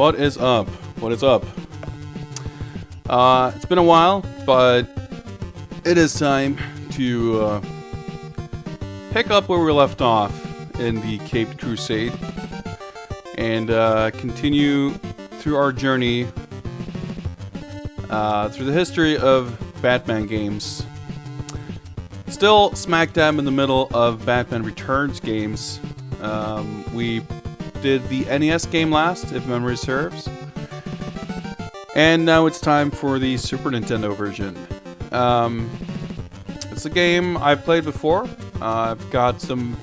What is up? What is up? It's been a while, but it is time to pick up where we left off in the Caped Crusade and continue through our journey through the history of Batman games. Still smack dab in the middle of Batman Returns games. We did the NES game last, if memory serves. And now it's time for the Super Nintendo version. It's a game I've played before. I've got some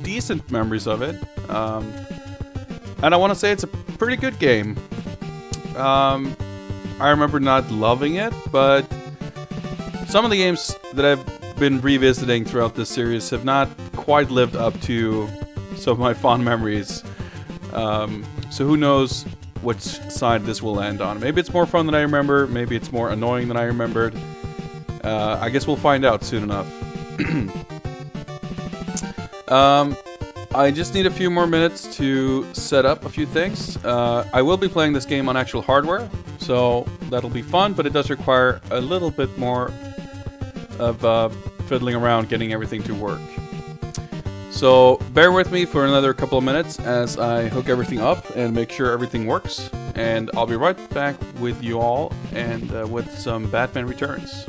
decent memories of it. And I want to say it's a pretty good game. I remember not loving it, but some of the games that I've been revisiting throughout this series have not quite lived up to some of my fond memories. So who knows which side this will land on. Maybe it's more fun than I remember. Maybe it's more annoying than I remembered. I guess we'll find out soon enough. I just need a few more minutes to set up a few things. I will be playing this game on actual hardware, so that'll be fun, but it does require a little bit more of fiddling around getting everything to work. So bear with me for another couple of minutes as I hook everything up and make sure everything works. And I'll be right back with you all and with some Batman Returns.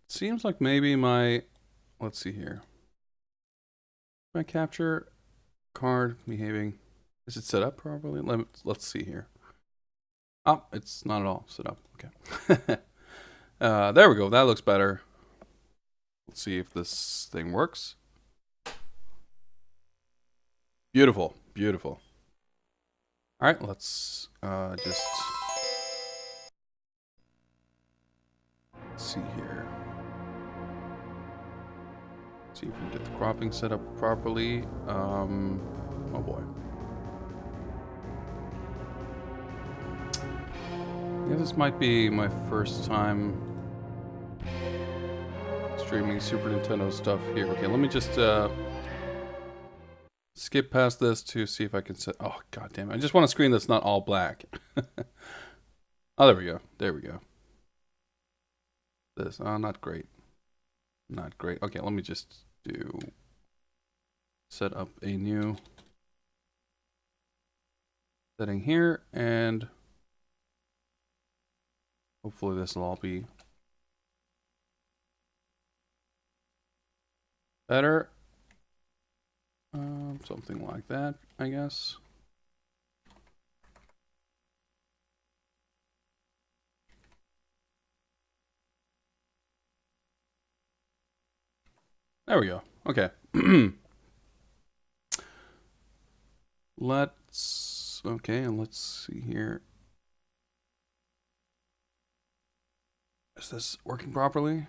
Seems like maybe my, let's see here. My capture card behaving. Is it set up properly? Let's see here. Oh, it's not at all set up. Okay. There we go. That looks better. Let's see if this thing works. Beautiful. Beautiful. All right, let's just see here. See if we can get the cropping set up properly. Oh boy. Yeah, this might be my first time streaming Super Nintendo stuff here. Okay, let me just skip past this to see if I can set. Oh, god damn it. I just want a screen that's not all black. Oh, there we go. There we go. This. Oh, not great. Not great. Okay, let me just do. Set up a new setting here, and hopefully this will all be better. Something like that, I guess. There we go. Okay. Let's see here. Is this working properly?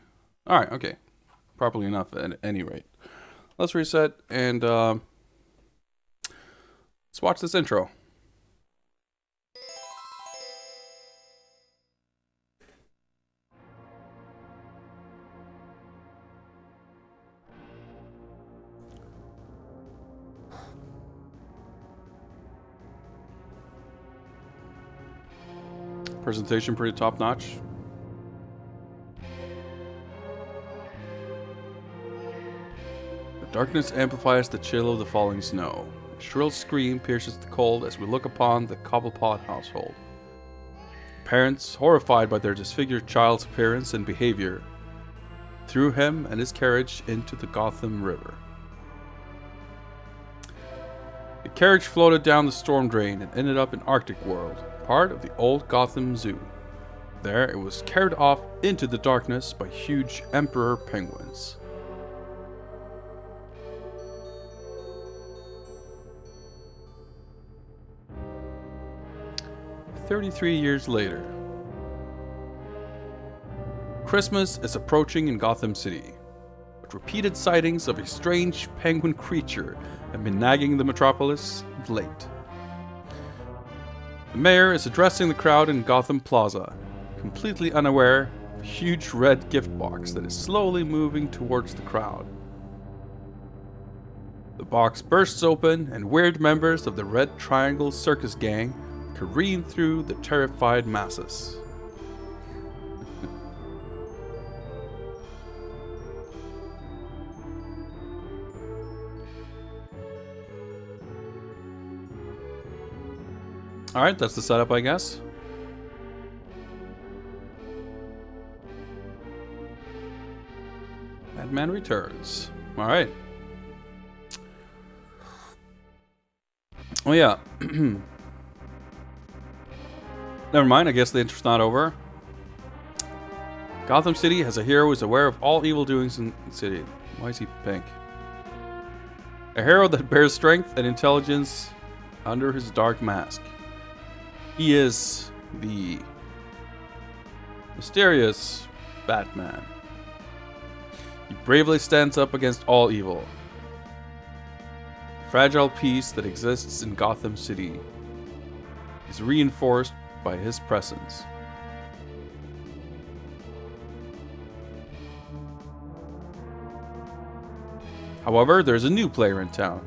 All right, okay. Properly enough at any rate. Let's reset and let's watch this intro. Presentation pretty top notch. The darkness amplifies the chill of the falling snow. A shrill scream pierces the cold as we look upon the Cobblepot household. Parents, horrified by their disfigured child's appearance and behavior, threw him and his carriage into the Gotham River. The carriage floated down the storm drain and ended up in Arctic World, part of the old Gotham Zoo. There it was carried off into the darkness by huge emperor penguins. "33 years later. Christmas is approaching in Gotham City, but repeated sightings of a strange penguin creature have been nagging the metropolis of late. The mayor is addressing the crowd in Gotham Plaza, completely unaware of a huge red gift box that is slowly moving towards the crowd. The box bursts open and weird members of the Red Triangle Circus Gang careen through the terrified masses. Alright, that's the setup, I guess. Batman Returns. Alright. Oh yeah. Never mind, I guess the intro's not over. Gotham City has a hero who is aware of all evil doings in the city. Why is he pink? A hero that bears strength and intelligence under his dark mask. He is the mysterious Batman. He bravely stands up against all evil. The fragile peace that exists in Gotham City is reinforced by his presence. However, there's a new player in town.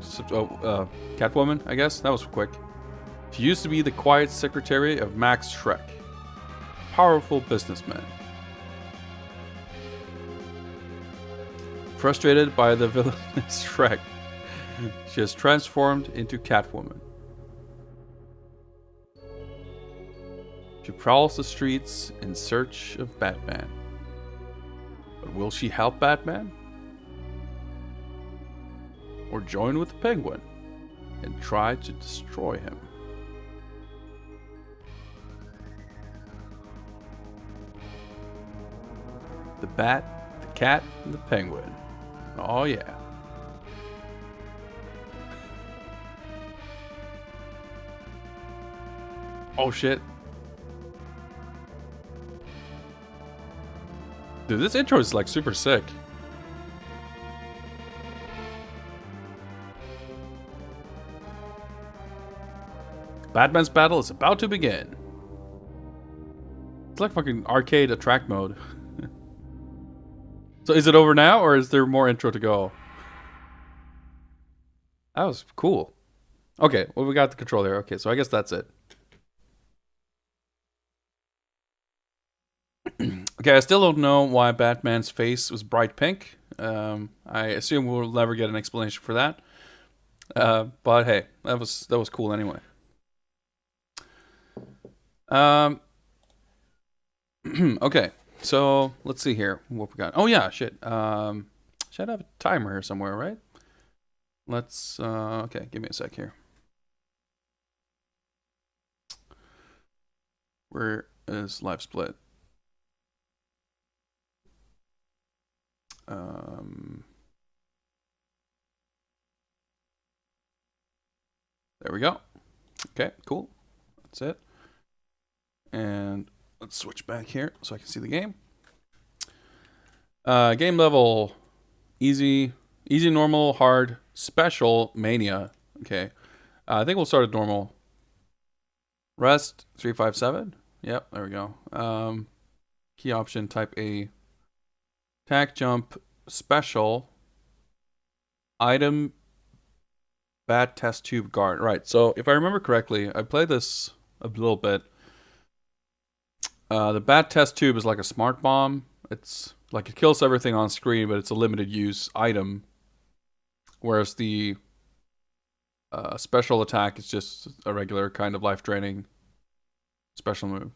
Catwoman, I guess? That was quick. She used to be the quiet secretary of Max Schreck, a powerful businessman. Frustrated by the villainous Schreck, she has transformed into Catwoman. She prowls the streets in search of Batman. But will she help Batman? Or join with the Penguin and try to destroy him? The Bat, the Cat, and the Penguin. Oh yeah. Oh shit. Dude, this intro is like super sick. Batman's battle is about to begin. It's like fucking arcade attract mode. So is it over now, or is there more intro to go? That was cool. Okay, well, we got the control there. Okay, so I guess that's it. Okay, I still don't know why Batman's face was bright pink. I assume we'll never get an explanation for that. But hey, that was cool anyway. Okay, so let's see here what we got. Oh yeah, shit. Should have a timer here somewhere, right? Let's. Okay, give me a sec here. Where is live split? There we go. Okay, cool. That's it. And let's switch back here so I can see the game. Game level, easy, normal, hard, special, mania. Okay. I think we'll start at normal. Rest 357. Yep, there we go. Key option type A. Attack, jump, special, item, bat test tube guard. Right. So if I remember correctly, I played this a little bit. The bat test tube is like a smart bomb. It's like it kills everything on screen, but it's a limited use item. Whereas the special attack is just a regular kind of life draining special move.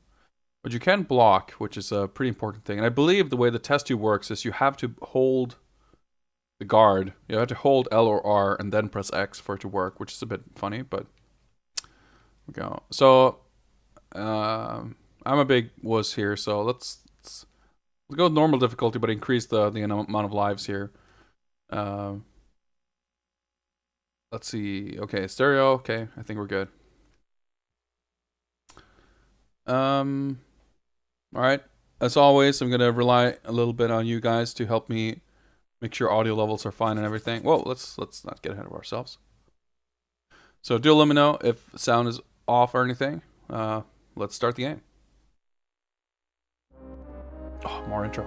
But you can block, which is a pretty important thing. And I believe the way the test tube works is you have to hold the guard. You have to hold L or R and then press X for it to work, which is a bit funny, but we go. So I'm a big wuss here, so let's go with normal difficulty, but increase the amount of lives here. Let's see. Okay, stereo. Okay, I think we're good. All right. As always, I'm gonna rely a little bit on you guys to help me make sure audio levels are fine and everything. Whoa, let's not get ahead of ourselves. So do let me know if sound is off or anything. Let's start the game. Oh, more intro.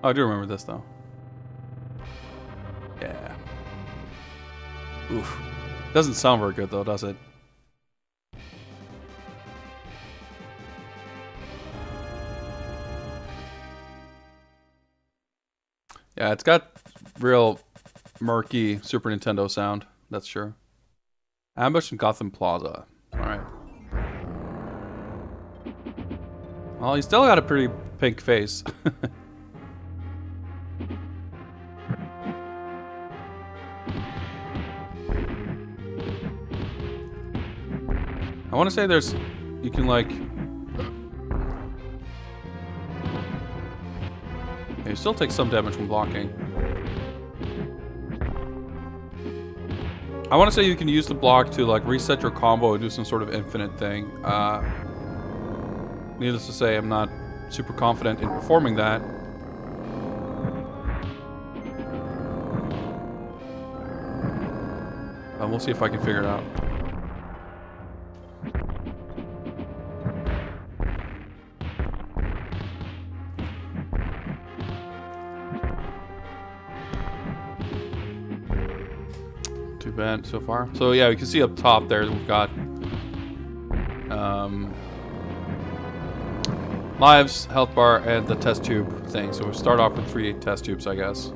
Oh, I do remember this though. Yeah. Oof. Doesn't sound very good though, does it? Yeah, it's got real murky Super Nintendo sound, that's sure. Ambush in Gotham Plaza. Alright. Well, he's still got a pretty pink face. I want to say there's... You can like... You still take some damage from blocking. I want to say you can use the block to like reset your combo and do some sort of infinite thing. Needless to say, I'm not super confident in performing that. We'll see if I can figure it out. Too bad so far. So yeah, we can see up top there we've got lives, health bar, and the test tube thing. So we'll start off with 3 test tubes, I guess.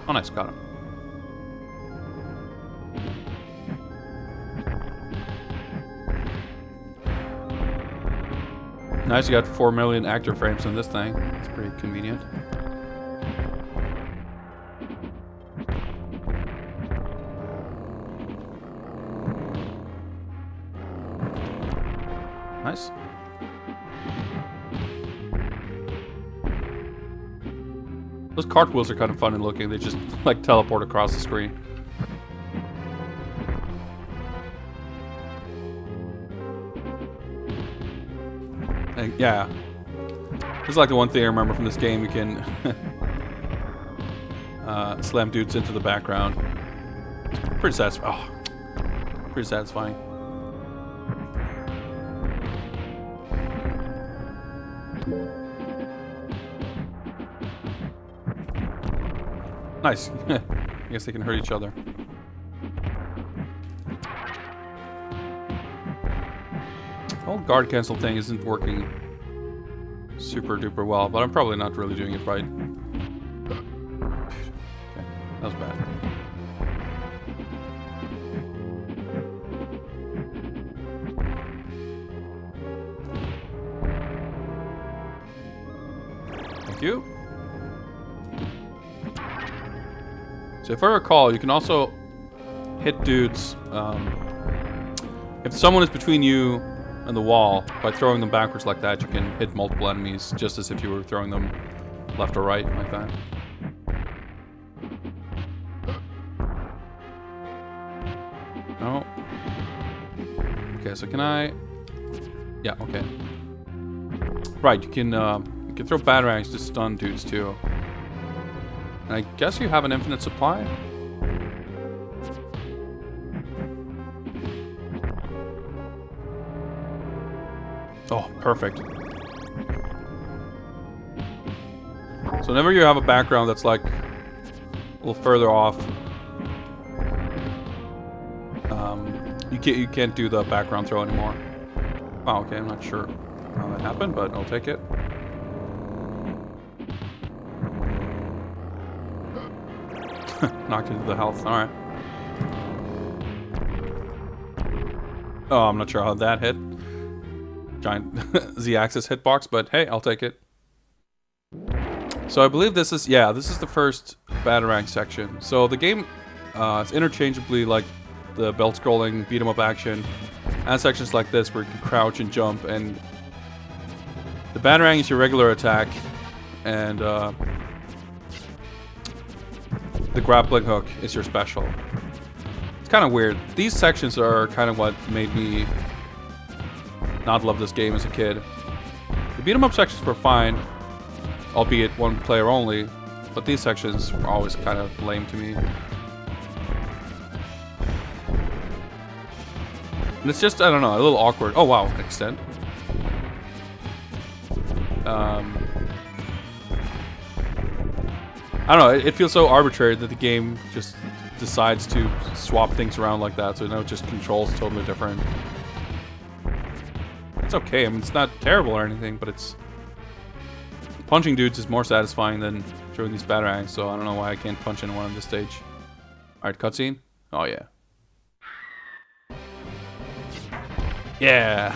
Oh, nice, got him. Nice, you got 4 million active frames in this thing. It's pretty convenient. Nice. Those cartwheels are kind of funny looking. They just like teleport across the screen. And yeah. This is like the one thing I remember from this game. You can slam dudes into the background. Pretty satisfying. Oh, pretty satisfying. Nice. I guess they can hurt each other. The whole guard cancel thing isn't working super duper well, but I'm probably not really doing it right. Okay, that was bad. Thank you. So if I recall, you can also hit dudes if someone is between you and the wall. By throwing them backwards like that, you can hit multiple enemies just as if you were throwing them left or right like that. No. Okay, so can I... Yeah, okay. Right, you can throw batarangs to stun dudes too. And I guess you have an infinite supply? Oh, perfect. So whenever you have a background that's like a little further off, you can't do the background throw anymore. Oh, okay, I'm not sure how that happened, but I'll take it. Knocked into the health. Alright. Oh, I'm not sure how that hit. Giant Z-axis hitbox, but hey, I'll take it. So I believe this is, yeah, this is the first Batarang section. So the game is interchangeably like the belt-scrolling beat-em-up action and sections like this where you can crouch and jump, and the Batarang is your regular attack, and the grappling hook is your special. It's kind of weird. These sections are kind of what made me not love this game as a kid. The beat-em-up sections were fine, albeit one player only, but these sections were always kind of lame to me. And it's just, I don't know, a little awkward. Oh wow, extend. I don't know, it feels so arbitrary that the game just decides to swap things around like that, so now it just controls totally different. It's okay, I mean, it's not terrible or anything, but it's... Punching dudes is more satisfying than throwing these batarangs, so I don't know why I can't punch anyone on this stage. Alright, cutscene? Oh yeah. Yeah!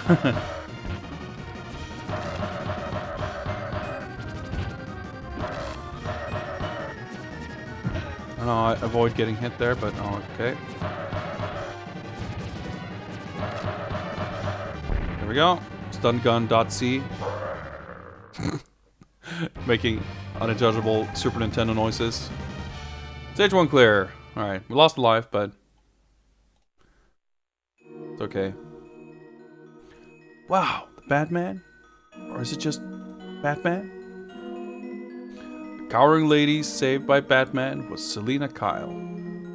I know, I avoid getting hit there, but oh, okay. There we go. Stungun.c. Making unadjustable Super Nintendo noises. Stage 1 clear. Alright, we lost a life, but it's okay. Wow, the Batman? Or is it just Batman? The cowering lady saved by Batman was Selina Kyle,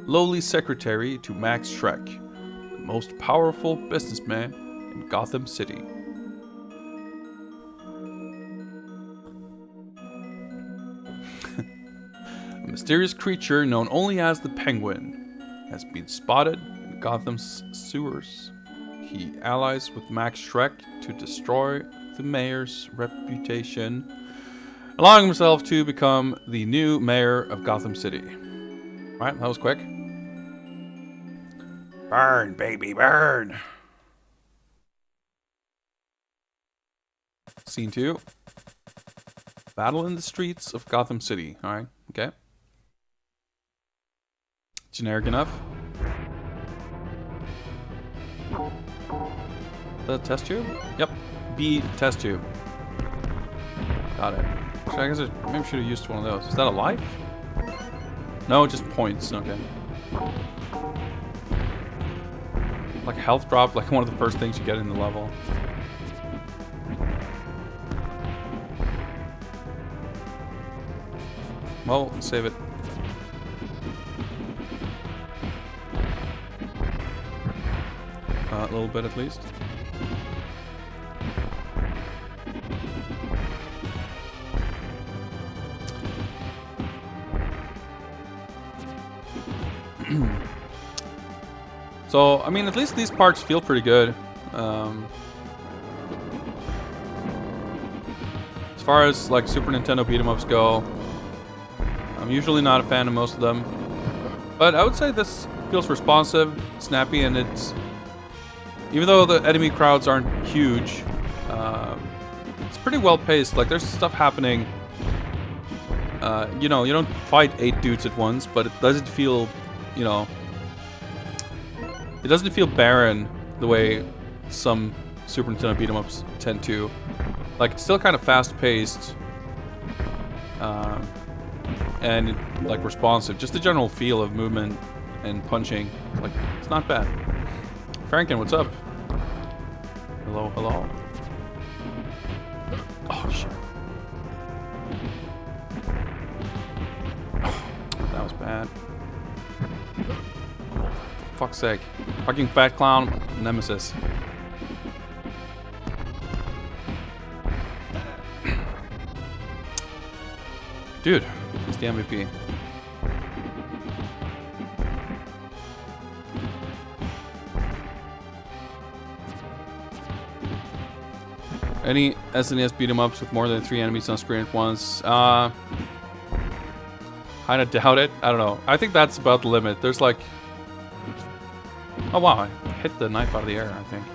lowly secretary to Max Schreck, the most powerful businessman in Gotham City. A mysterious creature known only as the Penguin has been spotted in Gotham's sewers. He allies with Max Schreck to destroy the mayor's reputation, allowing himself to become the new mayor of Gotham City. Right, that was quick. Burn, baby, burn! Scene 2. Battle in the streets of Gotham City. Alright, okay. Generic enough. The test tube? Yep. B test tube. Got it. So I guess I maybe should have used one of those. Is that a life? No, just points. Okay. Like health drop, like one of the first things you get in the level. Well, save it. A little bit at least. So, I mean, at least these parts feel pretty good. As far as like Super Nintendo beat 'em ups go, I'm usually not a fan of most of them. But I would say this feels responsive, snappy, and it's... Even though the enemy crowds aren't huge, it's pretty well paced. Like, there's stuff happening. You know, you don't fight 8 dudes at once, but it doesn't feel, you know... It doesn't feel barren the way some Super Nintendo beat 'em ups tend to. Like, it's still kind of fast-paced. And, like, responsive. Just the general feel of movement and punching. Like, it's not bad. Franken, what's up? Hello, hello. Oh, shit. That was bad. For fuck's sake. Fucking fat clown nemesis. Dude, he's the MVP. Any SNES beat 'em ups with more than 3 enemies on screen at once? Kinda doubt it. I don't know. I think that's about the limit. There's like... Oh wow, I hit the knife out of the air, I think.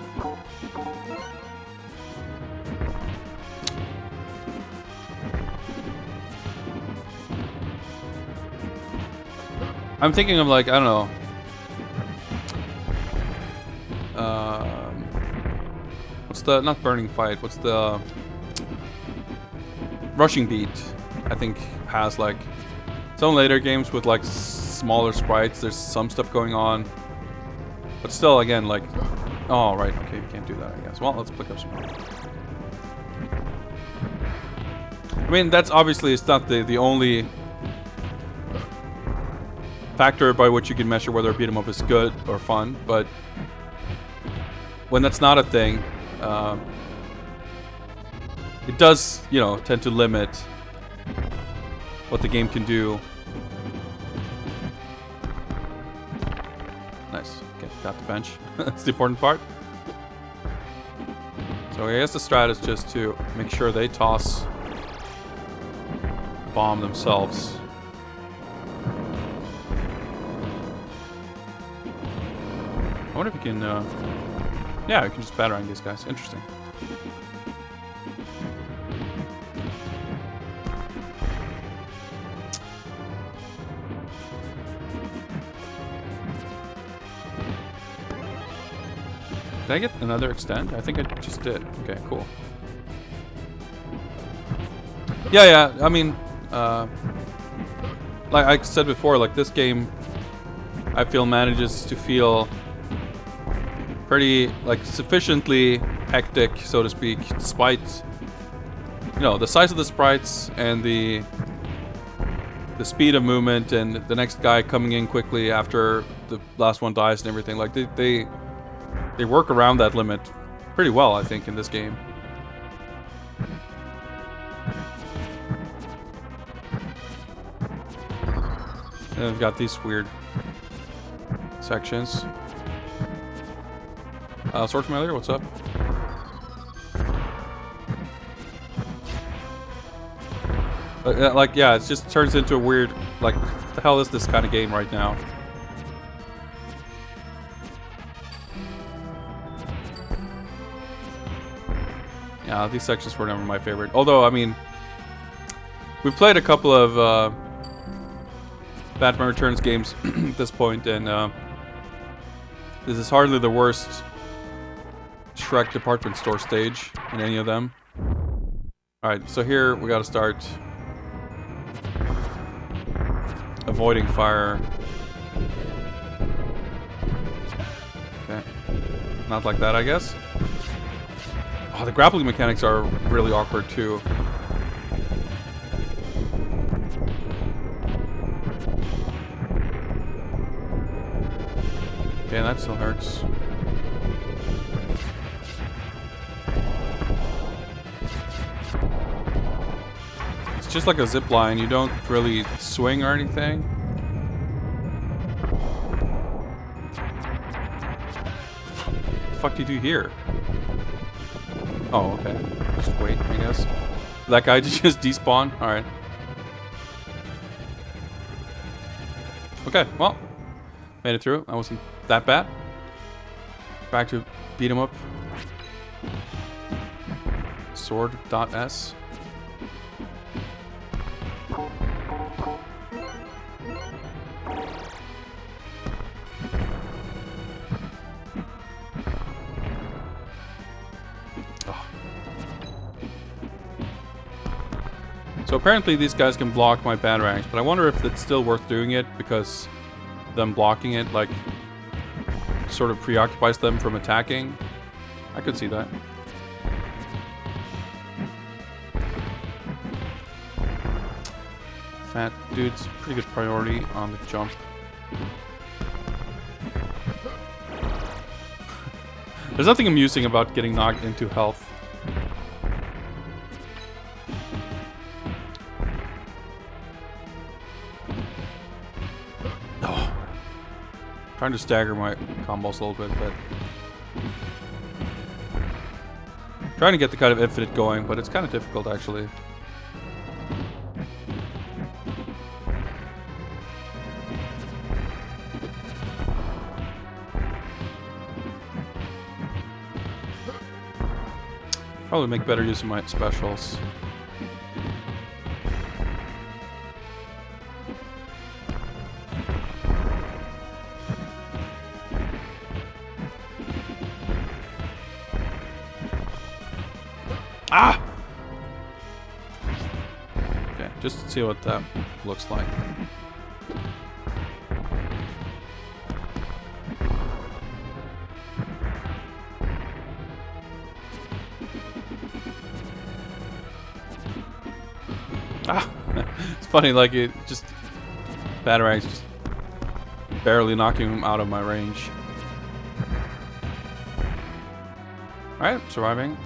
I'm thinking of like, I don't know. What's the, not Burning Fight, what's the... Rushing Beat, I think, has like... Some later games with like smaller sprites, there's some stuff going on. But still, again, like... Oh, right, okay, you can't do that, I guess. Well, let's pick up some more. I mean, that's obviously, it's not the only... factor by which you can measure whether a beat 'em up is good or fun, but when that's not a thing, it does, you know, tend to limit what the game can do. Nice. Okay, got the bench. That's the important part. So I guess the strat is just to make sure they toss the bomb themselves. I wonder if you can, yeah, we can just batarang these guys. Interesting. Did I get another extend? I think I just did. Okay, cool. Yeah, I mean, like I said before, like this game, I feel manages to feel pretty, like, sufficiently hectic, so to speak, despite, you know, the size of the sprites and the speed of movement and the next guy coming in quickly after the last one dies and everything. Like, they work around that limit pretty well, I think, in this game. And we've got these weird sections. Sword Familiar, what's up? Like, yeah, it just turns into a weird, like, what the hell is this kind of game right now? Yeah, these sections were never my favorite. Although, I mean, we've played a couple of Batman Returns games at this point, and this is hardly the worst Shrek department store stage in any of them. Alright, so here we gotta start avoiding fire. Okay. Not like that, I guess. Oh, the grappling mechanics are really awkward too. Okay, that still hurts. It's just like a zip line. You don't really swing or anything. the fuck do you do here? Oh, okay. Just wait, I guess. That guy just despawn? Alright. Okay, well. Made it through. That wasn't that bad. Back to beat 'em up. Sword.s. So apparently these guys can block my batarangs, but I wonder if it's still worth doing it because them blocking it, like, sort of preoccupies them from attacking. I could see that. Fat dude's pretty good priority on the jump. There's nothing amusing about getting knocked into health. Trying to stagger my combos a little bit, but trying to get the kind of infinite going, but it's kind of difficult actually. Probably make better use of my specials. Ah! Okay, just to see what that looks like. Ah! It's funny, like it just... Batarangs just barely knocking him out of my range. Alright, surviving.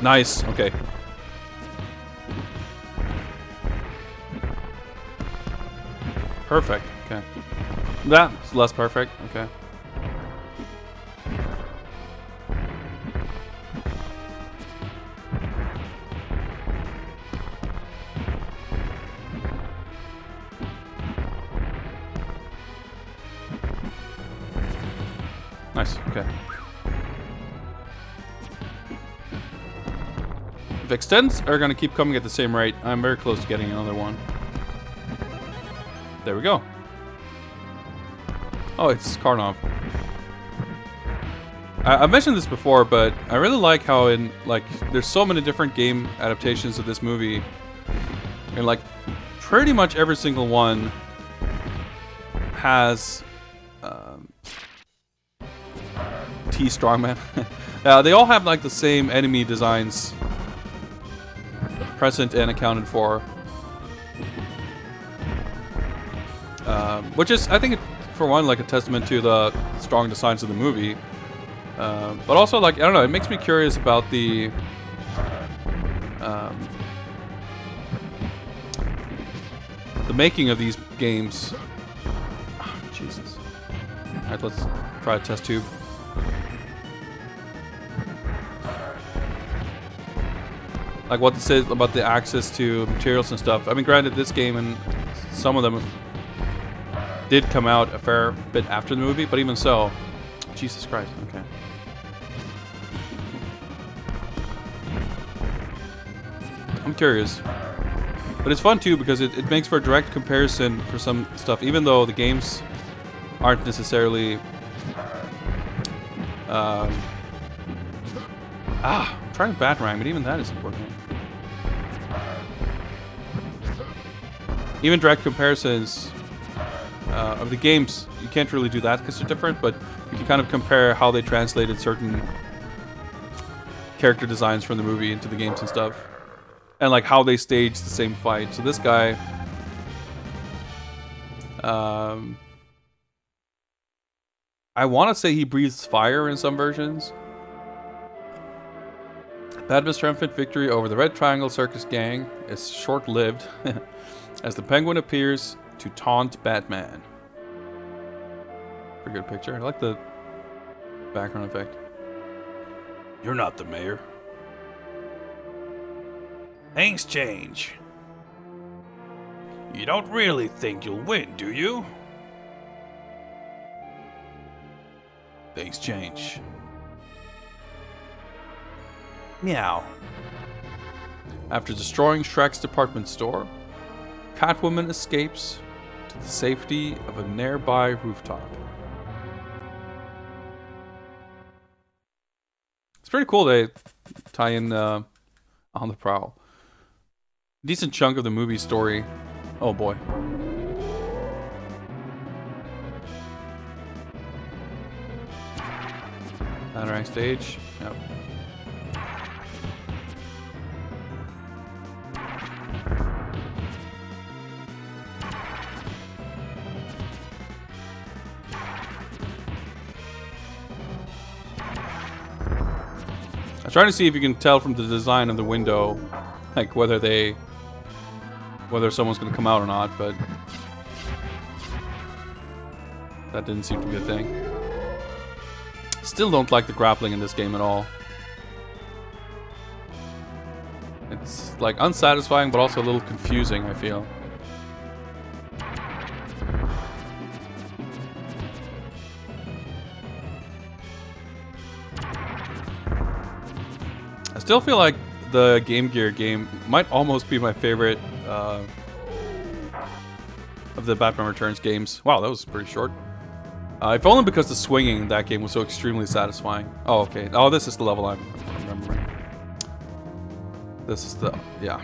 Nice, okay. Perfect, okay. That's less perfect, okay. Nice, okay. If extends are going to keep coming at the same rate, I'm very close to getting another one. There we go. Oh, it's Karnov. I mentioned this before, but I really like how there's so many different game adaptations of this movie. And like, pretty much every single one has T Strongman. They all have like the same enemy designs present and accounted for, which is, I think, for one, like a testament to the strong designs of the movie, but also, like, I don't know, it makes me curious about the making of these games. Oh, Jesus. All right, let's try a test tube. Like what this says about the access to materials and stuff. I mean, granted, this game and some of them did come out a fair bit after the movie, but even so, Jesus Christ, okay. I'm curious. But it's fun too because it makes for a direct comparison for some stuff, even though the games aren't necessarily... I'm trying to batarang, but even that isn't working. Even direct comparisons of the games, you can't really do that because they're different, but you can kind of compare how they translated certain character designs from the movie into the games and stuff. And like how they staged the same fight. So this guy... I want to say he breathes fire in some versions. Batman's triumphant victory over the Red Triangle Circus Gang is short-lived as the Penguin appears to taunt Batman. Pretty good picture. I like the background effect. You're not the mayor. Things change. You don't really think you'll win, do you? Things change. Meow. After destroying Shrek's department store, Catwoman escapes to the safety of a nearby rooftop. It's pretty cool they tie in On the Prowl. Decent chunk of the movie story. Oh boy. Batarang stage. Yep. I'm trying to see if you can tell from the design of the window, like whether someone's gonna come out or not, but that didn't seem to be a thing. Still don't like the grappling in this game at all. It's like unsatisfying, but also a little confusing, I feel. I still feel like the Game Gear game might almost be my favorite of the Batman Returns games. Wow, that was pretty short. If only because the swinging in that game was so extremely satisfying. Oh, okay. Oh, this is the level I'm remembering. This is the... yeah.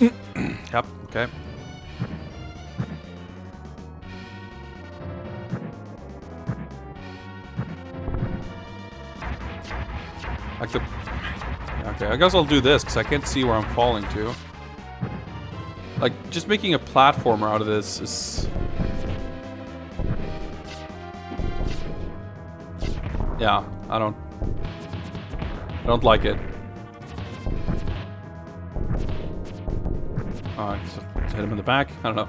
Yep, okay. Like the... okay, I guess I'll do this, because I can't see where I'm falling to. Like, just making a platformer out of this is... yeah, I don't like it. Oh, just hit him in the back? I don't know.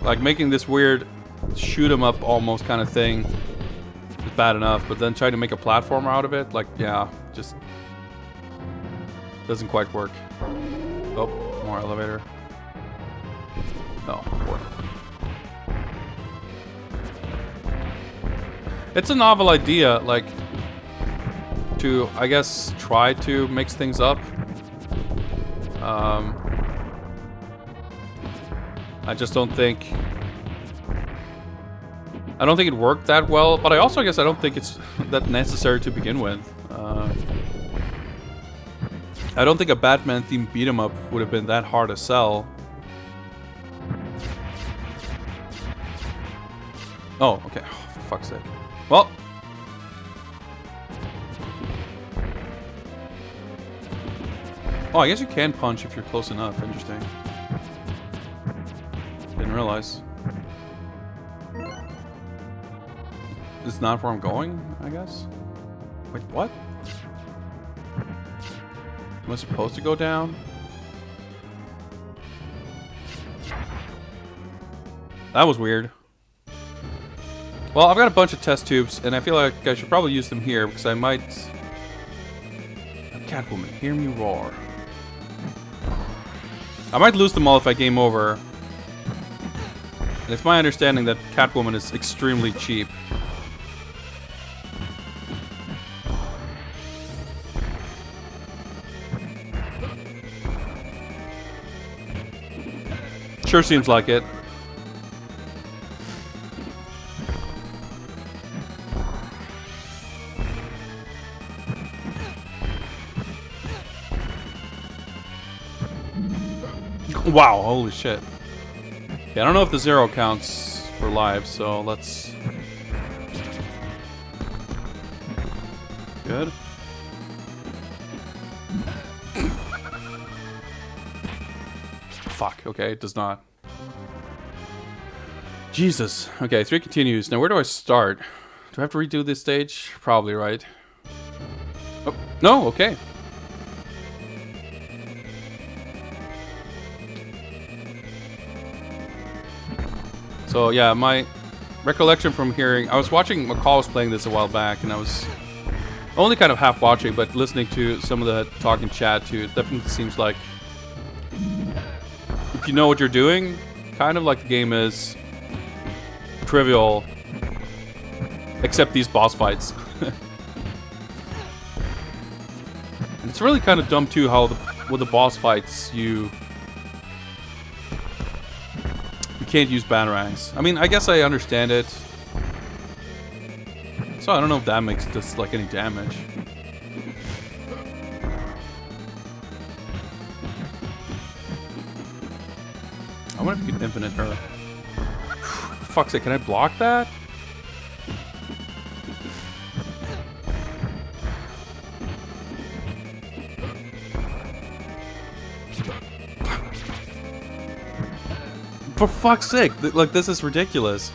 Like, making this weird shoot 'em up almost kind of thing is bad enough, but then trying to make a platformer out of it, like, yeah, just doesn't quite work. Oh, more elevator. Oh, boy. It's a novel idea, like, to, I guess, try to mix things up. I just don't think... I don't think it worked that well, but I also guess I don't think it's that necessary to begin with. I don't think a Batman-themed beat-em-up would have been that hard to sell. Oh, okay. Oh, for fuck's sake. Well. Oh, I guess you can punch if you're close enough. Interesting. Didn't realize. This is not where I'm going, I guess? Wait, what? Am I supposed to go down? That was weird. Well, I've got a bunch of test tubes, and I feel like I should probably use them here, because I might... Catwoman, hear me roar. I might lose them all if I game over. And it's my understanding that Catwoman is extremely cheap. Sure seems like it. Wow, holy shit. Yeah, I don't know if the 0 counts for live, so let's... Good. Fuck, okay, it does not. Jesus. Okay, 3 continues. Now, where do I start? Do I have to redo this stage? Probably, right? Oh, no, okay. So yeah, my recollection from hearing, I was watching, McCall was playing this a while back, and I was only kind of half watching, but listening to some of the talk in chat too, it definitely seems like if you know what you're doing, kind of like the game is trivial, except these boss fights. And it's really kind of dumb too how with the boss fights you can't use batarangs. I mean, I guess I understand it. So I don't know if that makes just like any damage. I wonder if you can infinite her. For fuck's sake, can I block that? For fuck's sake, like this is ridiculous.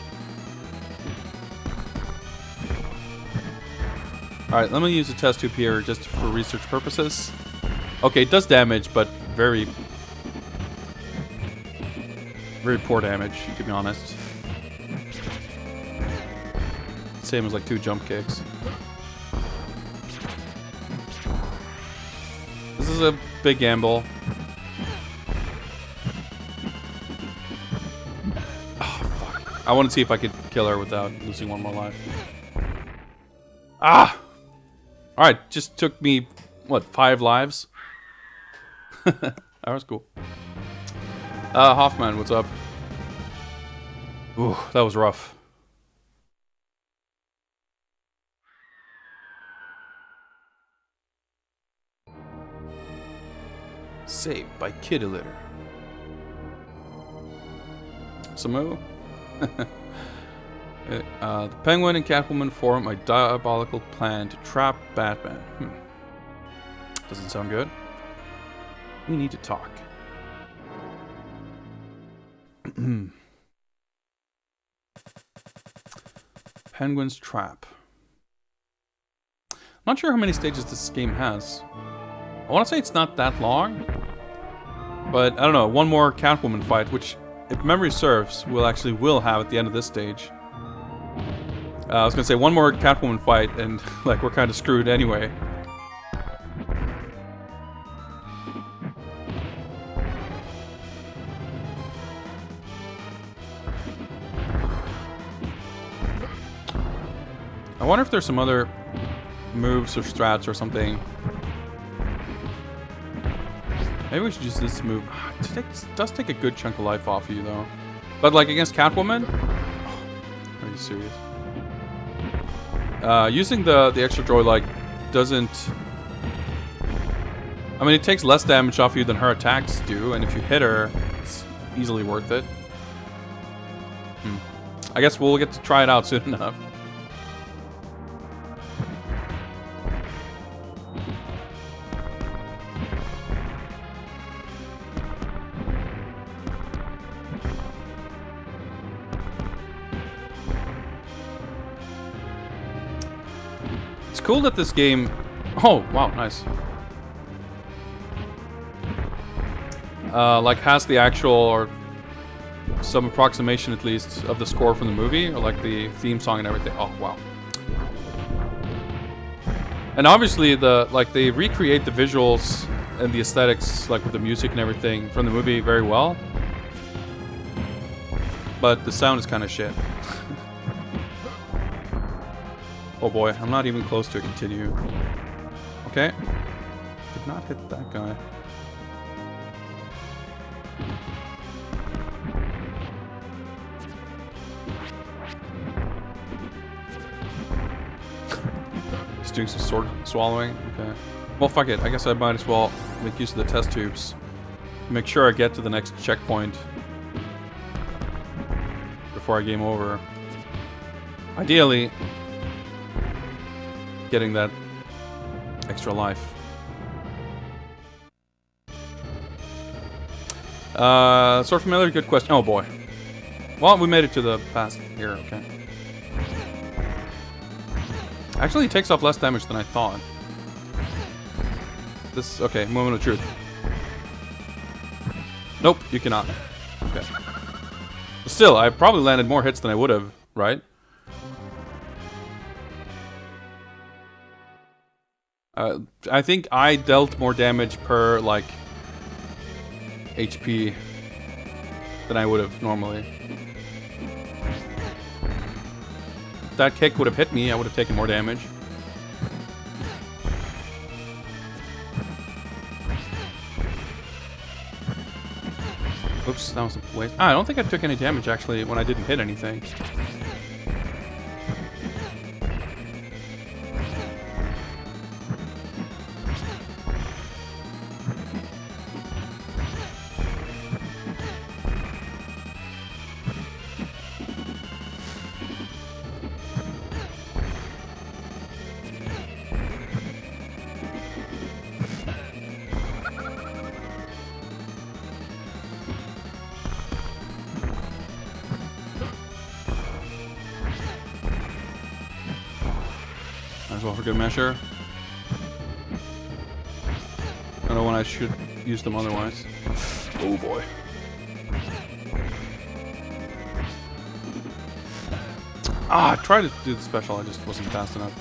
Alright, let me use a test tube here just for research purposes. Okay, it does damage, but very poor damage, to be honest. Same as like 2 jump kicks. This is a big gamble. I want to see if I could kill her without losing 1 more life. Ah! Alright, just took me, what, 5 lives? That was cool. Hoffman, what's up? Ooh, that was rough. Saved by Kitty Litter. Samu? The Penguin and Catwoman form a diabolical plan to trap Batman. Doesn't sound good. We need to talk. Penguin's trap. I'm not sure how many stages this game has. I want to say it's not that long, but I don't know. 1 more Catwoman fight, which, if memory serves, will have at the end of this stage. I was gonna say 1 more Catwoman fight, and like we're kind of screwed anyway. I wonder if there's some other moves or strats or something. Maybe we should use this move. It does take a good chunk of life off you, though. But, like, against Catwoman? Oh, are you serious? Using the extra joy, like, doesn't... I mean, it takes less damage off you than her attacks do, and if you hit her, it's easily worth it. I guess we'll get to try it out soon enough. Cool that this game... Oh, wow, nice. Like, has the actual, or some approximation at least, of the score from the movie, or like the theme song and everything. Oh, wow. And obviously, they recreate the visuals and the aesthetics, like with the music and everything, from the movie very well. But the sound is kind of shit. Oh boy, I'm not even close to a continue. Okay. Did not hit that guy. Just doing some sword swallowing. Okay. Well, fuck it. I guess I might as well make use of the test tubes. Make sure I get to the next checkpoint before I game over. Ideally, getting that extra life. Sort of familiar? Good question. Oh boy. Well, we made it to the past here, okay. Actually, he takes off less damage than I thought. This, okay, moment of truth. Nope, you cannot. Okay. But still, I probably landed more hits than I would have, right? I think I dealt more damage per, like, HP than I would have normally. If that kick would have hit me, I would have taken more damage. Oops, that was a waste. I don't think I took any damage, actually, when I didn't hit anything. As well for good measure. I don't know when I should use them otherwise. Oh boy. I tried to do the special, I just wasn't fast enough.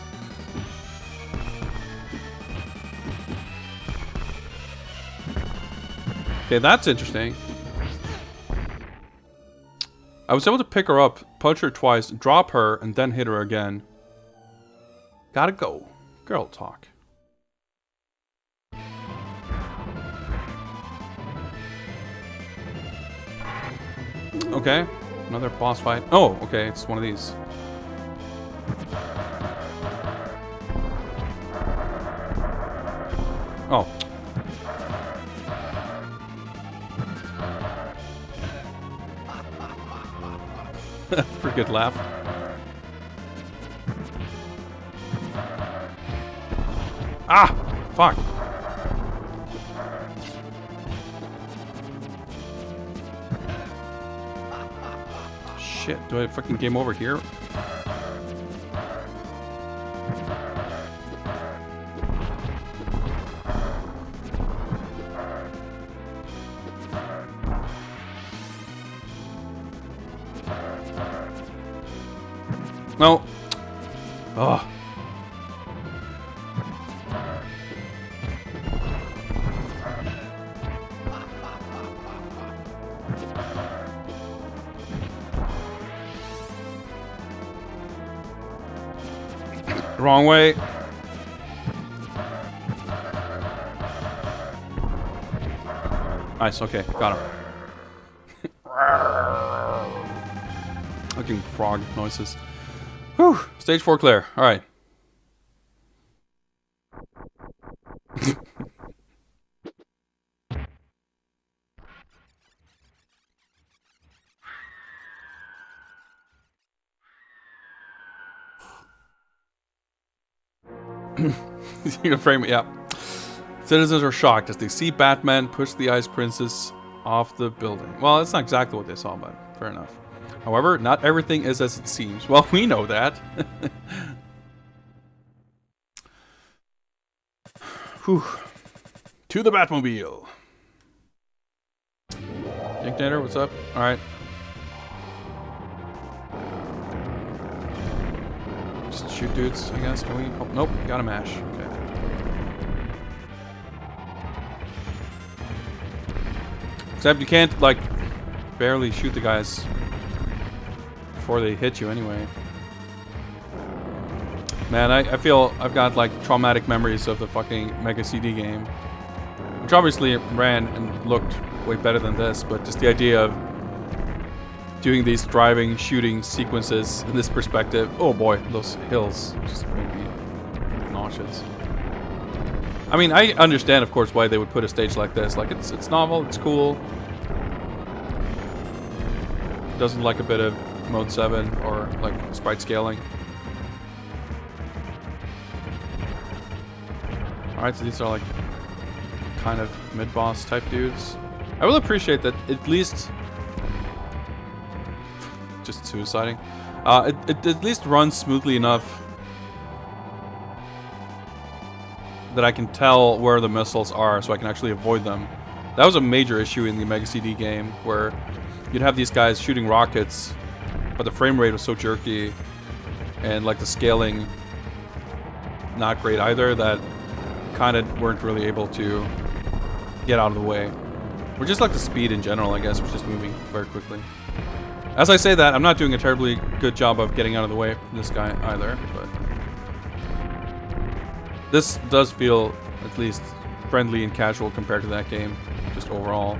Okay, that's interesting. I was able to pick her up, punch her twice, drop her, and then hit her again. Gotta go. Girl talk. Okay. Another boss fight. Oh, okay. It's one of these. Oh. Pretty good laugh. Ah! Fuck. Shit, do I fucking game over here? No. Ugh. Wrong way. Nice, okay, got him. Looking frog noises. Whew, stage 4 clear, alright. You can frame it, yeah. Citizens are shocked as they see Batman push the Ice Princess off the building. Well, that's not exactly what they saw, but fair enough. However, not everything is as it seems. Well, we know that. Whew. To the Batmobile. Dictator, what's up? Alright. Just shoot dudes, I guess. Can we? Oh, nope, gotta mash. Okay. Except you can't, like, barely shoot the guys before they hit you anyway. Man, I feel I've got, like, traumatic memories of the fucking Mega CD game. Which obviously ran and looked way better than this, but just the idea of doing these driving, shooting sequences in this perspective. Oh boy, those hills just make me nauseous. I mean, I understand, of course, why they would put a stage like this. Like, it's novel, it's cool. Doesn't like a bit of Mode 7 or, like, sprite scaling. Alright, so these are, like, kind of mid-boss type dudes. I will appreciate that at least... Just suiciding. It at least runs smoothly enough that I can tell where the missiles are so I can actually avoid them. That was a major issue in the Mega CD game, where you'd have these guys shooting rockets, but the frame rate was so jerky, and like the scaling not great either, that kind of weren't really able to get out of the way. Or just like the speed in general, I guess, was just moving very quickly. As I say that, I'm not doing a terribly good job of getting out of the way from this guy either, but this does feel at least friendly and casual compared to that game, just overall.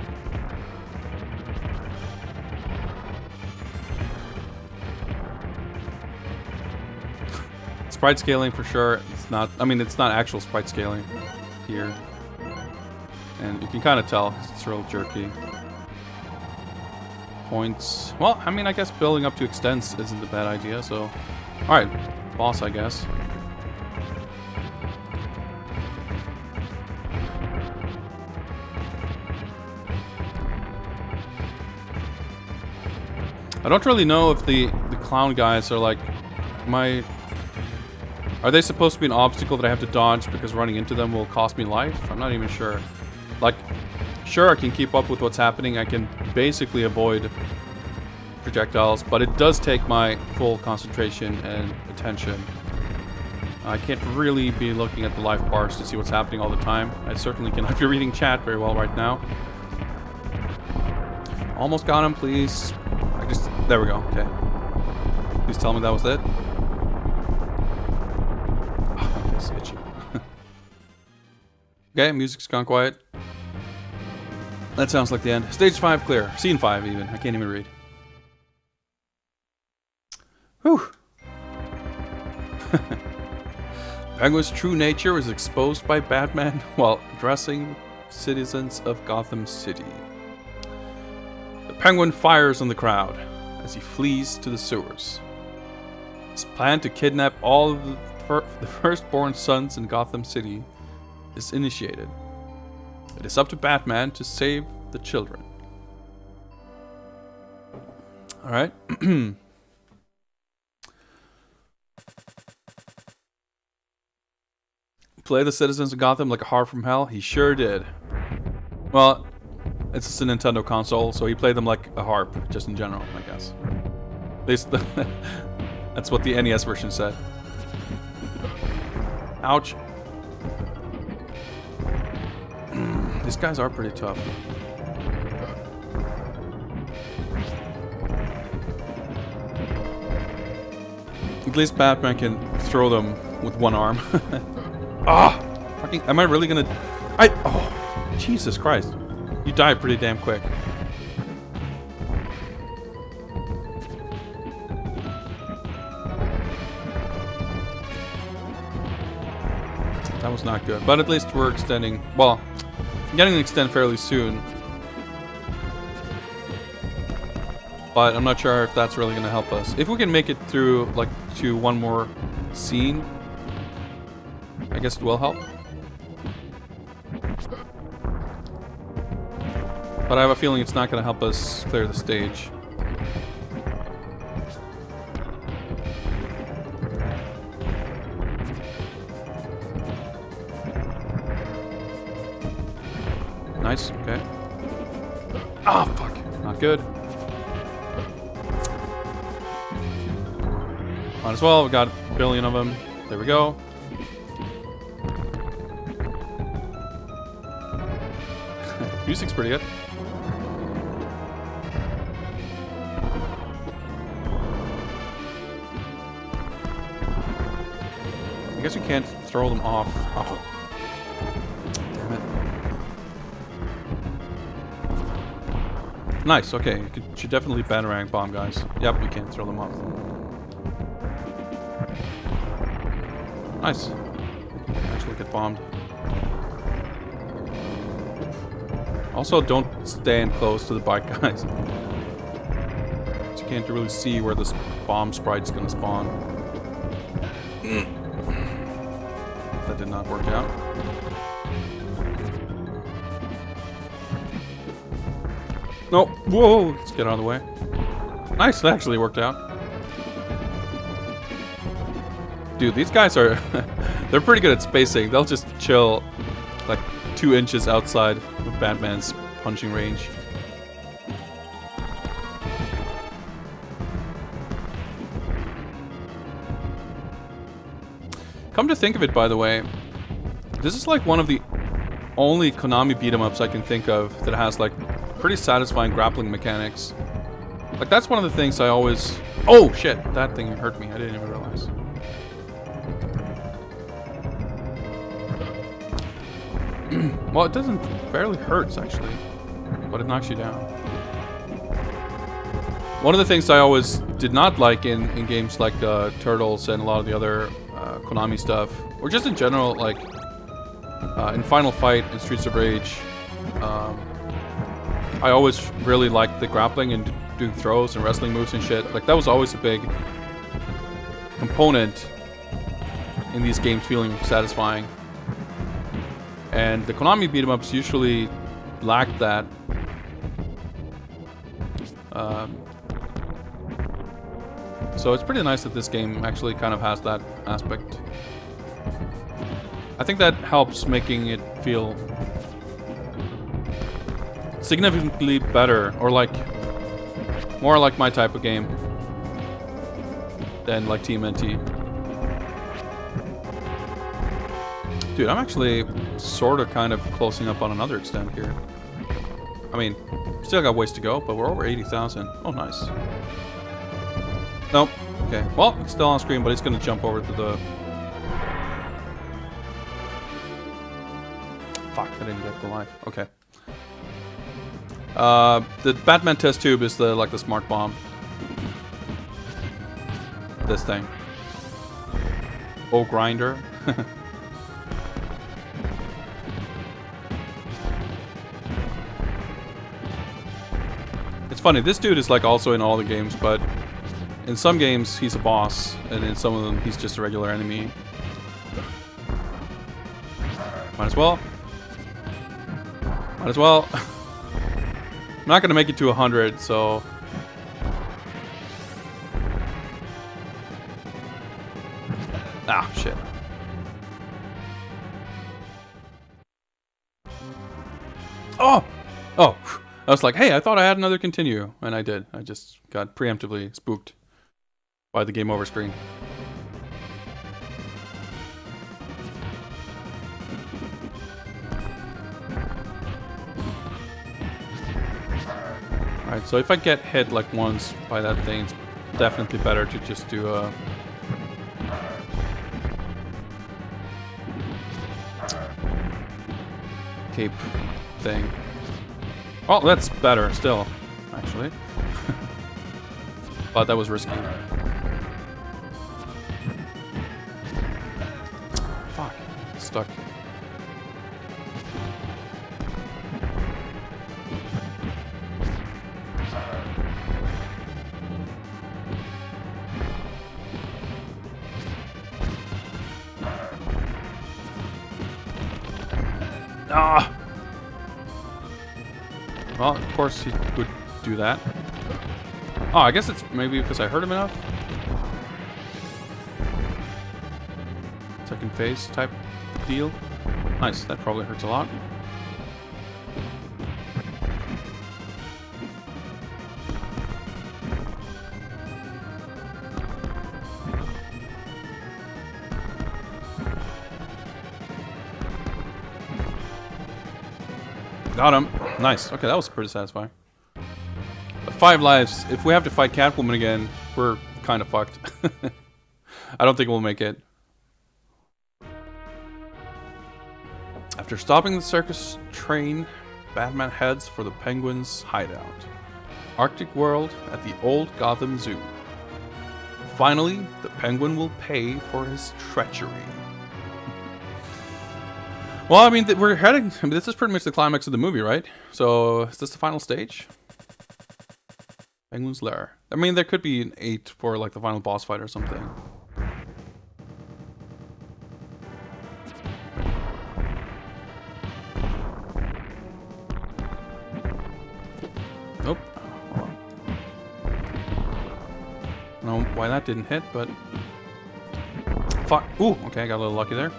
Sprite scaling for sure. It's not, I mean, it's not actual sprite scaling here. And you can kind of tell it's real jerky. Points. Well, I mean, I guess building up to extents isn't a bad idea, so. Alright, boss, I guess. I don't really know if the clown guys are like are they supposed to be an obstacle that I have to dodge because running into them will cost me life? I'm not even sure. Like, sure, I can keep up with what's happening. I can basically avoid projectiles, but it does take my full concentration and attention. I can't really be looking at the life bars to see what's happening all the time. I certainly cannot be reading chat very well right now. Almost got him, please. There we go, okay. Please tell me that was it. Oh, my face itchy. Okay, music's gone quiet. That sounds like the end. Stage 5 clear. Scene 5 even. I can't even read. Whew. Penguin's true nature was exposed by Batman while addressing citizens of Gotham City. The Penguin fires on the crowd as he flees to the sewers. His plan to kidnap all of the firstborn sons in Gotham City is initiated. It is up to Batman to save the children. Alright. Play the citizens of Gotham like a harp from hell? He sure did. Well, it's just a Nintendo console, so he played them like a harp, just in general, I guess. At least that's what the NES version said. Ouch. These guys are pretty tough. At least Batman can throw them with one arm. Ah! Fucking, am I really gonna... Oh! Jesus Christ. You died pretty damn quick. That was not good. But at least we're extending... Well, getting to extend fairly soon. But I'm not sure if that's really going to help us. If we can make it through, like, to one more scene, I guess it will help. But I have a feeling it's not going to help us clear the stage. Nice, okay. Ah, oh, fuck. Not good. Might as well, we got a billion of them. There we go. Music's pretty good. I guess we can't throw them off. Oh. Damn it. Nice, okay. You should definitely batarang bomb guys. Yep, we can't throw them off. Nice. Actually get bombed. Also, don't stand close to the bike guys. So you can't really see where this bomb sprite's gonna spawn. That did not work out. No, whoa, let's get out of the way. Nice, that actually worked out. Dude, these guys are They're pretty good at spacing. They'll just chill like 2 inches outside of Batman's punching range. Come to think of it, by the way, this is like one of the only Konami beat-em-ups I can think of that has like pretty satisfying grappling mechanics. Like that's one of the things I always... Oh shit, that thing hurt me. I didn't even realize. Well, it doesn't barely hurts actually, but it knocks you down. One of the things I always did not like in games like Turtles and a lot of the other Konami stuff, or just in general, like in Final Fight and Streets of Rage, I always really liked the grappling and doing throws and wrestling moves and shit. Like that was always a big component in these games feeling satisfying. And the Konami beat-em-ups usually lacked that. So it's pretty nice that this game actually kind of has that aspect. I think that helps making it feel significantly better, or like more like my type of game than like TMNT. Dude, I'm actually sort of kind of closing up on another extent here. I mean, still got ways to go, but we're over 80,000. Oh, nice. Nope. Okay. Well, it's still on screen, but it's going to jump over to the... Fuck, I didn't get the life. Okay. The Batman test tube is the like the smart bomb. This thing. Oh, grinder. It's funny, this dude is like also in all the games, but in some games he's a boss, and in some of them he's just a regular enemy. Might as well. Might as well. I'm not gonna make it to 100, so... Ah, shit. Oh! Oh! I was like, hey, I thought I had another continue. And I did. I just got preemptively spooked by the game over screen. Alright, so if I get hit like once by that thing, it's definitely better to just do a... cape thing. Oh, that's better still, actually. But that was risky. Fuck, it's stuck. Ah! Well, of course he would do that. Oh, I guess it's maybe because I hurt him enough. Second phase type deal. Nice, that probably hurts a lot. Got him. Nice. Okay, that was pretty satisfying. But 5 lives. If we have to fight Catwoman again, we're kind of fucked. I don't think we'll make it. After stopping the circus train, Batman heads for the Penguin's hideout. Arctic world at the old Gotham Zoo. Finally, the Penguin will pay for his treachery. Well, I mean, we're heading... I mean, this is pretty much the climax of the movie, right? So, is this the final stage? Penguin's Lair. I mean, there could be an 8 for, like, the final boss fight or something. Nope. Hold on. I don't know why that didn't hit, but... fuck. Ooh, okay, I got a little lucky there.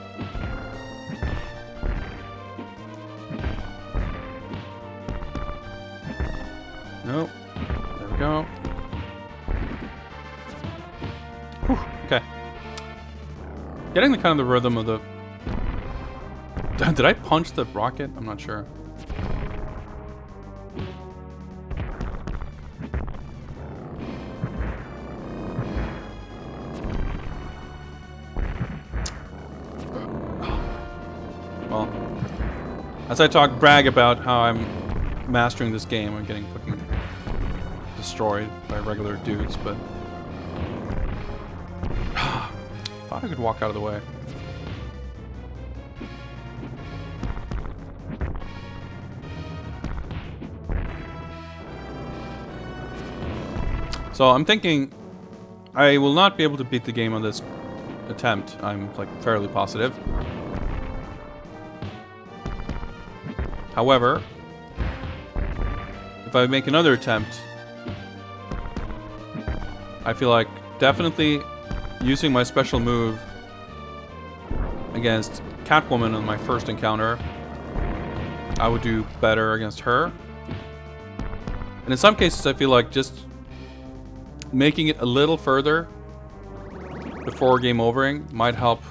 Nope. There we go. Whew, okay. Getting the kind of the rhythm of the... Did I punch the rocket? I'm not sure. Well, as I brag about how I'm mastering this game, I'm getting fucking destroyed by regular dudes, but... Thought I could walk out of the way. So I'm thinking I will not be able to beat the game on this attempt. I'm like fairly positive. However, if I make another attempt, I feel like definitely using my special move against Catwoman on my first encounter, I would do better against her. And in some cases, I feel like just making it a little further before game overing might help,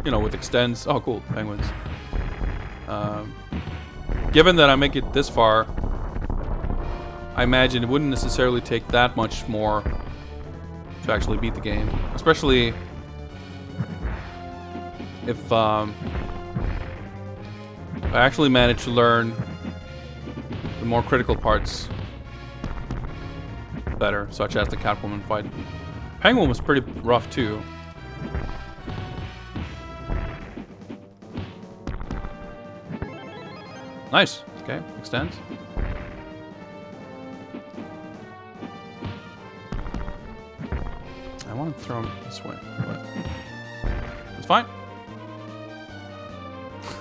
you know, with extends. Oh, cool, penguins. Given that I make it this far, I imagine it wouldn't necessarily take that much more to actually beat the game, especially if I actually manage to learn the more critical parts better, such as the Catwoman fight. Penguin was pretty rough too. Nice. Okay, extends. I want to throw him this way, but it's fine.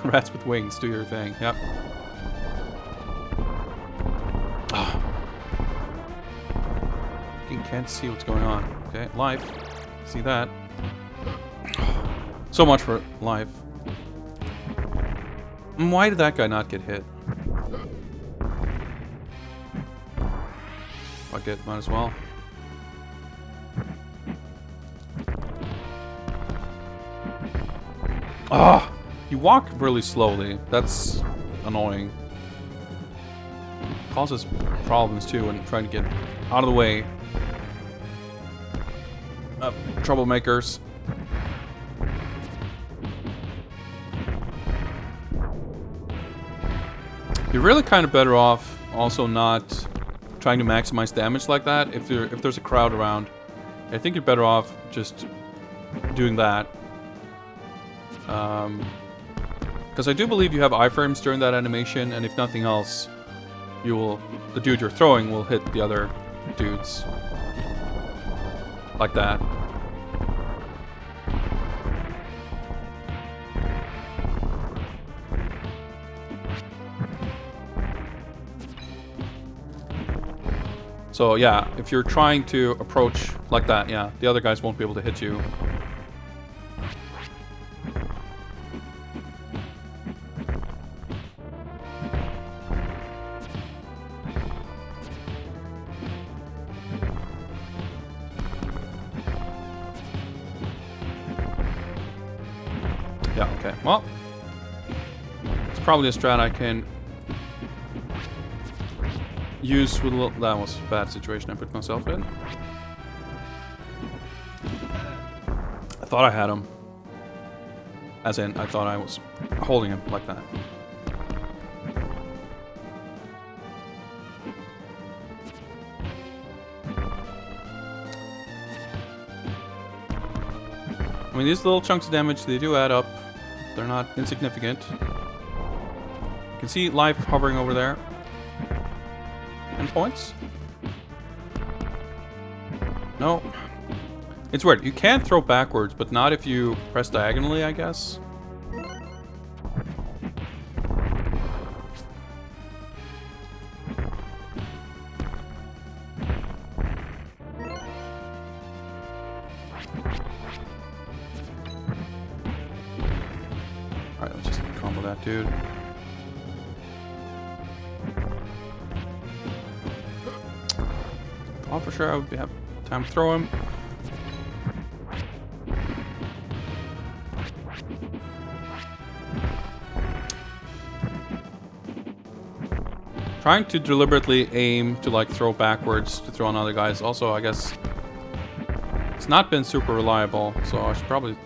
Rats with wings, do your thing. Yep. Oh. Can't see what's going on. Okay, life. See that. So much for life. Why did that guy not get hit? Fuck it, might as well. Ah! You walk really slowly. That's annoying. Causes problems too when trying to get out of the way. Troublemakers. You're really kind of better off also not trying to maximize damage like that if there's a crowd around. I think you're better off just doing that. Because I do believe you have iframes during that animation, and if nothing else, the dude you're throwing will hit the other dudes. Like that. So yeah, if you're trying to approach like that, yeah, the other guys won't be able to hit you. Yeah, okay. Well, it's probably a strat I can use with a little... That was a bad situation I put myself in. I thought I had him. As in, I thought I was holding him like that. I mean, these little chunks of damage, they do add up. They're not insignificant. You can see life hovering over there. 10 points? No. It's weird. You can throw backwards, but not if you press diagonally, I guess. Alright, let's just combo that dude. Oh, for sure I would have time to throw him. Trying to deliberately aim to like throw backwards to throw on other guys. Also, I guess it's not been super reliable, so I should probably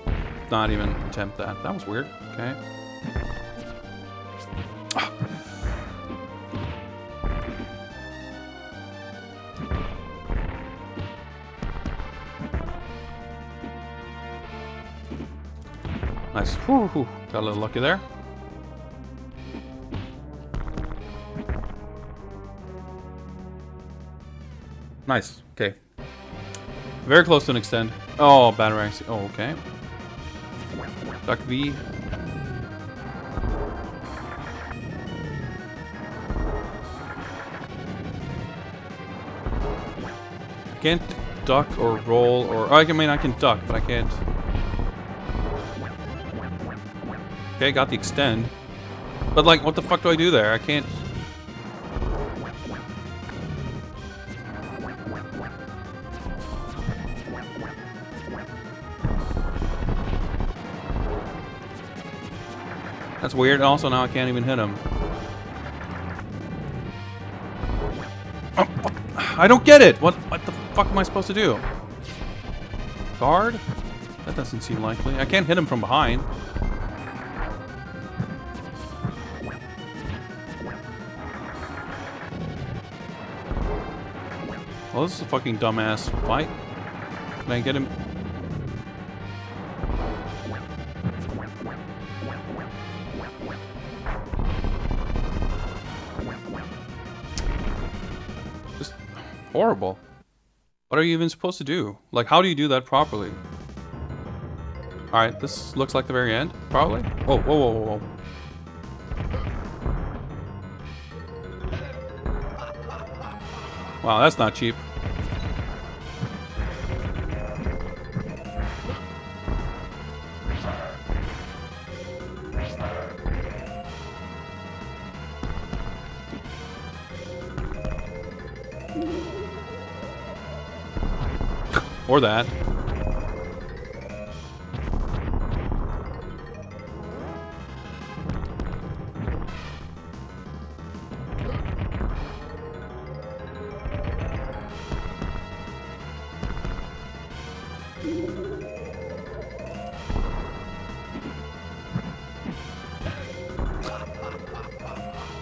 not even attempt that. That was weird. Okay. Ah. Nice. Whew. Got a little lucky there. Nice. Okay. Very close to an extend. Oh, Batarang. Oh, okay. Duck V. I can't duck or roll or... I mean, I can duck, but I can't... Okay, got the extend. But, like, what the fuck do I do there? I can't... That's weird, and also now I can't even hit him. Oh, I don't get it! What the fuck am I supposed to do? Guard? That doesn't seem likely. I can't hit him from behind. Well, this is a fucking dumbass fight. Can I get him? Just horrible. What are you even supposed to do? Like, how do you do that properly? Alright, this looks like the very end, probably. Whoa, whoa, whoa, whoa, whoa. Wow, that's not cheap. Or that.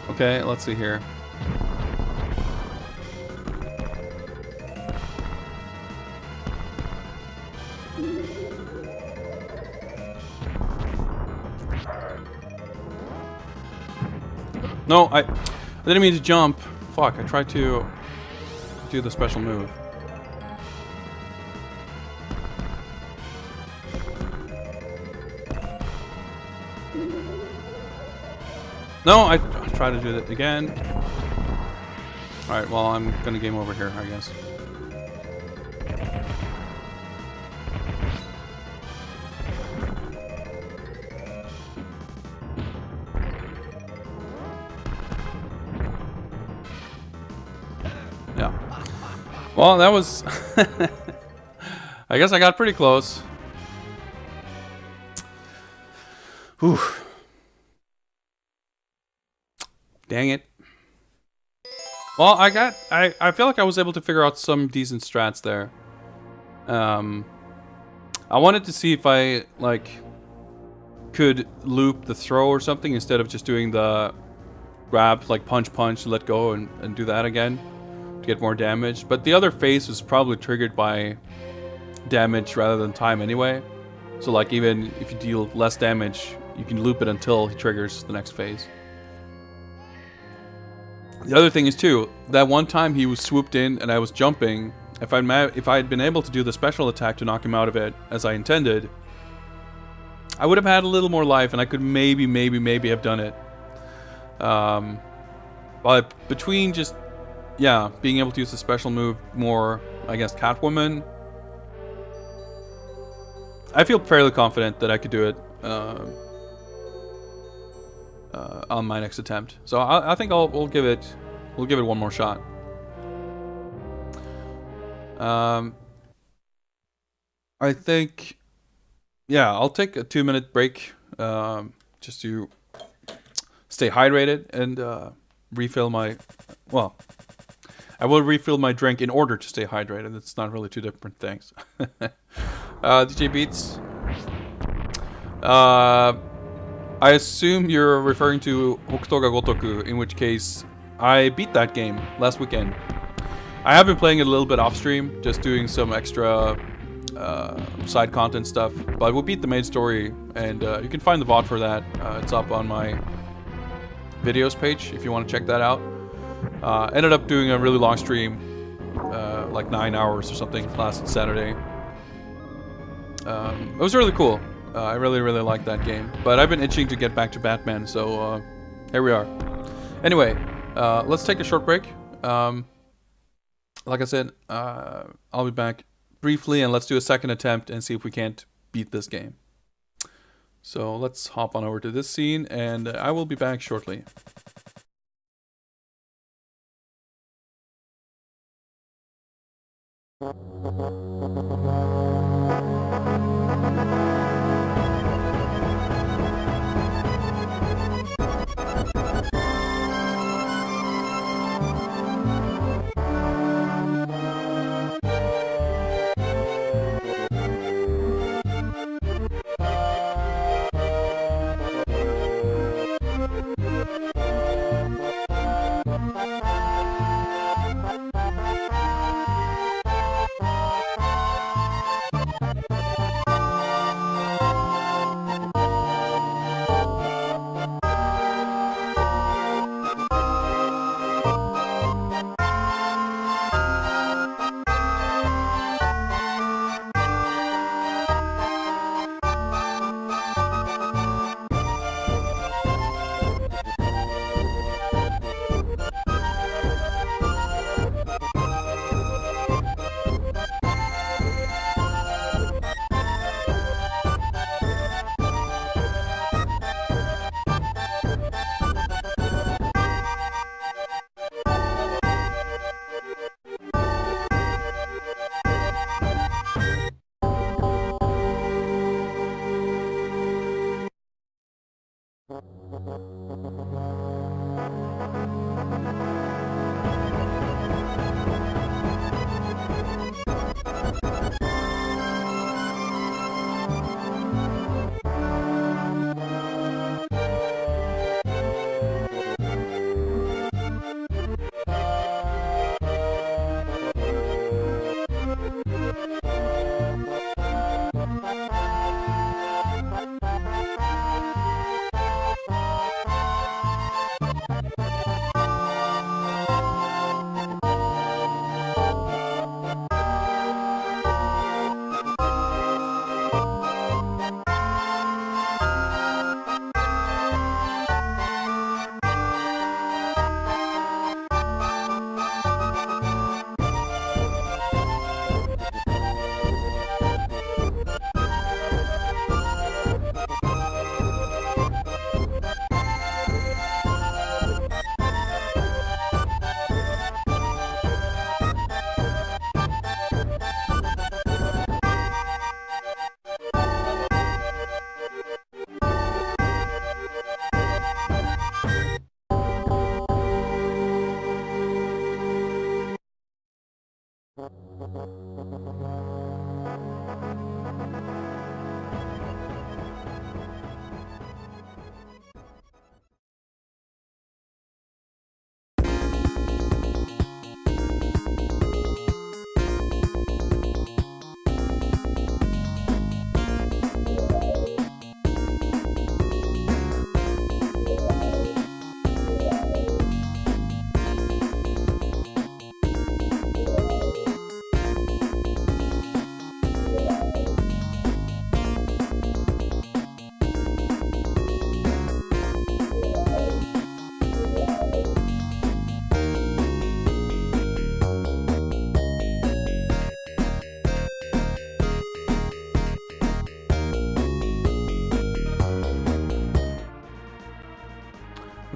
Okay, let's see here. No, I didn't mean to jump. Fuck, I tried to do the special move. No, I tried to do that again. Alright, well, I'm gonna game over here, I guess. Yeah. Well, that was... I guess I got pretty close. Whew. Dang it. Well, I feel like I was able to figure out some decent strats there. I wanted to see if I, like, could loop the throw or something instead of just doing the grab, like punch, let go, and do that again to get more damage. But the other phase was probably triggered by damage rather than time anyway. So, like, even if you deal less damage, you can loop it until he triggers the next phase. The other thing is too, that one time he was swooped in and I was jumping, if I had been able to do the special attack to knock him out of it as I intended, I would have had a little more life and I could maybe have done it. But between just, yeah, being able to use the special move more against Catwoman, I feel fairly confident that I could do it. on my next attempt. So I think we'll give it one more shot. I think, yeah, I'll take a 2-minute break just to stay hydrated and refill my, well, I will refill my drink in order to stay hydrated. It's not really two different things. DJ Beats. I assume you're referring to Hokuto ga Gotoku, in which case I beat that game last weekend. I have been playing it a little bit off stream, just doing some extra side content stuff, but we beat the main story, and you can find the VOD for that. It's up on my videos page if you want to check that out. Ended up doing a really long stream, like 9 hours or something, last Saturday. It was really cool. I really liked that game, but I've been itching to get back to Batman, so here we are. Anyway, let's take a short break. Like I said, I'll be back briefly, and let's do a second attempt and see if we can't beat this game. So let's hop on over to this scene, and I will be back shortly.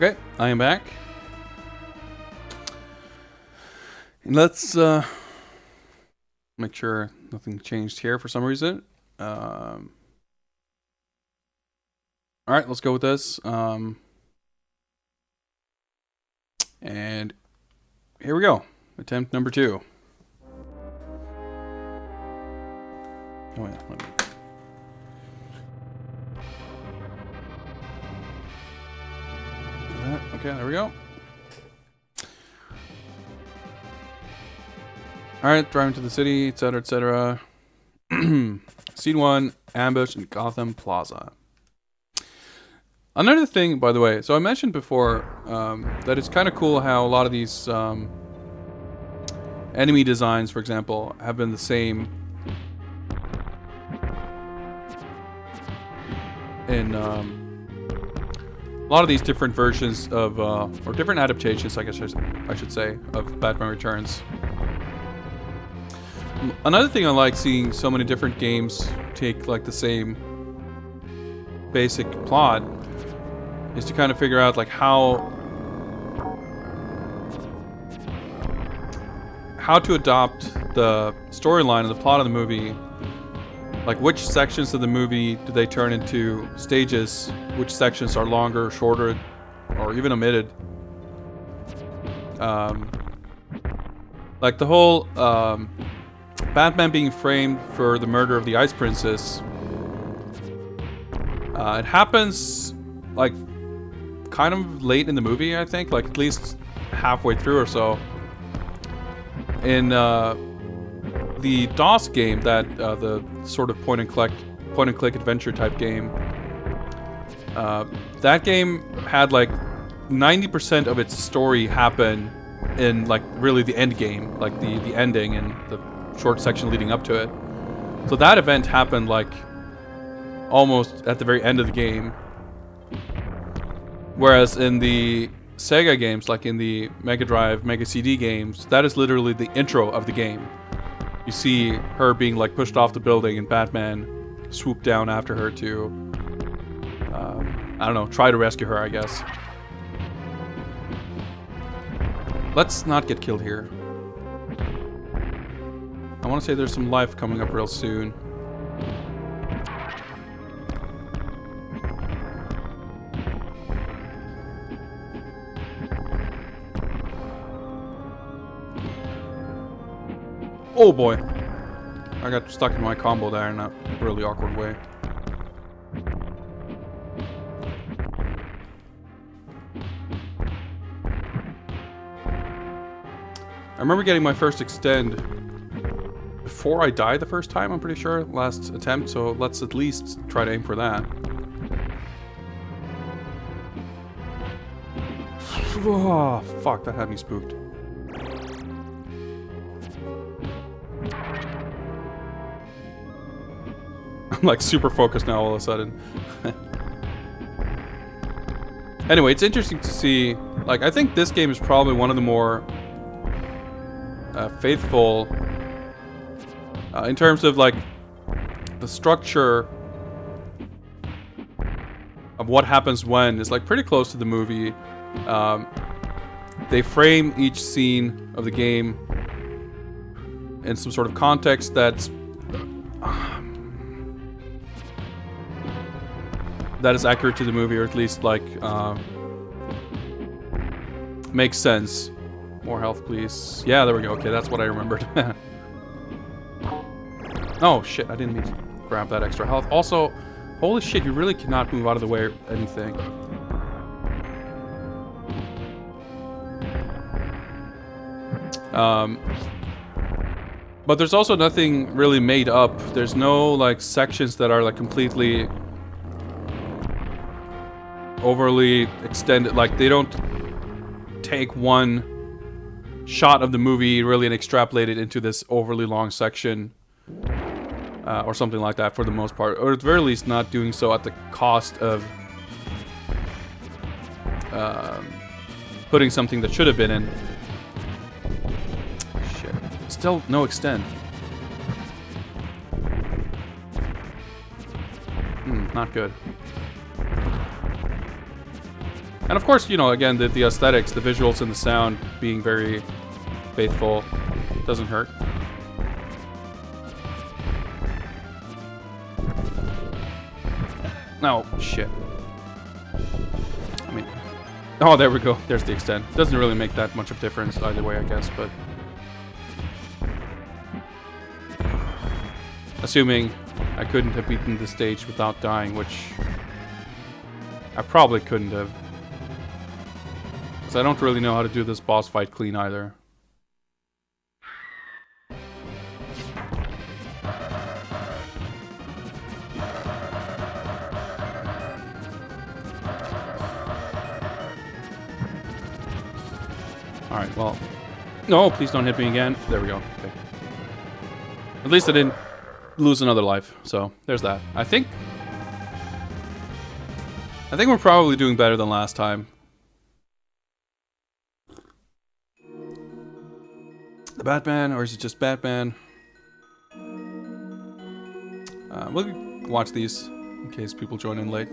Okay, I am back. And let's make sure nothing changed here for some reason. All right, let's go with this. And here we go. Attempt number 2. Oh yeah, let me. Okay, there we go. Alright, driving to the city, etc., etc. Scene 1, ambush in Gotham Plaza. Another thing, by the way, so I mentioned before that it's kind of cool how a lot of these enemy designs, for example, have been the same in a lot of these different versions of, or different adaptations, I guess I should say, of Batman Returns. Another thing I like seeing so many different games take like the same basic plot is to kind of figure out like how to adopt the storyline and the plot of the movie. Like which sections of the movie do they turn into stages? Which sections are longer, shorter, or even omitted? Like the whole Batman being framed for the murder of the Ice Princess. It happens like kind of late in the movie, I think, like at least halfway through or so. In the DOS game, that the sort of point and click adventure type game, that game had like 90% of its story happen in like really the end game, like the ending and the short section leading up to it. So that event happened like almost at the very end of the game. Whereas in the Sega games, like in the Mega Drive, Mega CD games, that is literally the intro of the game. You see her being like pushed off the building and Batman swoop down after her to, I don't know, try to rescue her, I guess. Let's not get killed here. I want to say there's some life coming up real soon. Oh boy. I got stuck in my combo there in a really awkward way. I remember getting my first extend before I died the first time, I'm pretty sure. Last attempt, so let's at least try to aim for that. Oh, fuck, that had me spooked. I'm like super focused now all of a sudden. Anyway, it's interesting to see, like, I think this game is probably one of the more faithful in terms of like the structure of what happens when is like pretty close to the movie. They frame each scene of the game in some sort of context that's that is accurate to the movie, or at least like makes sense. More health, please. Yeah, there we go. Okay, that's what I remembered. Oh shit, I didn't mean to grab that extra health. Also, holy shit, you really cannot move out of the way or anything. But there's also nothing really made up. There's no like sections that are like completely overly extended. Like they don't take one shot of the movie really and extrapolate it into this overly long section or something like that for the most part, or at the very least not doing so at the cost of putting something that should have been in. Shit. Still no extend. Not good. And of course, you know, again, the aesthetics, the visuals and the sound being very faithful doesn't hurt. No, shit. I mean, oh, there we go. There's the extent. Doesn't really make that much of a difference either way, I guess, but... Assuming I couldn't have beaten the stage without dying, which... I probably couldn't have. Because I don't really know how to do this boss fight clean either. Alright, well... No, please don't hit me again. There we go. Okay. At least I didn't lose another life, so there's that. I think we're probably doing better than last time. The Batman, or is it just Batman? We'll watch these in case people join in late.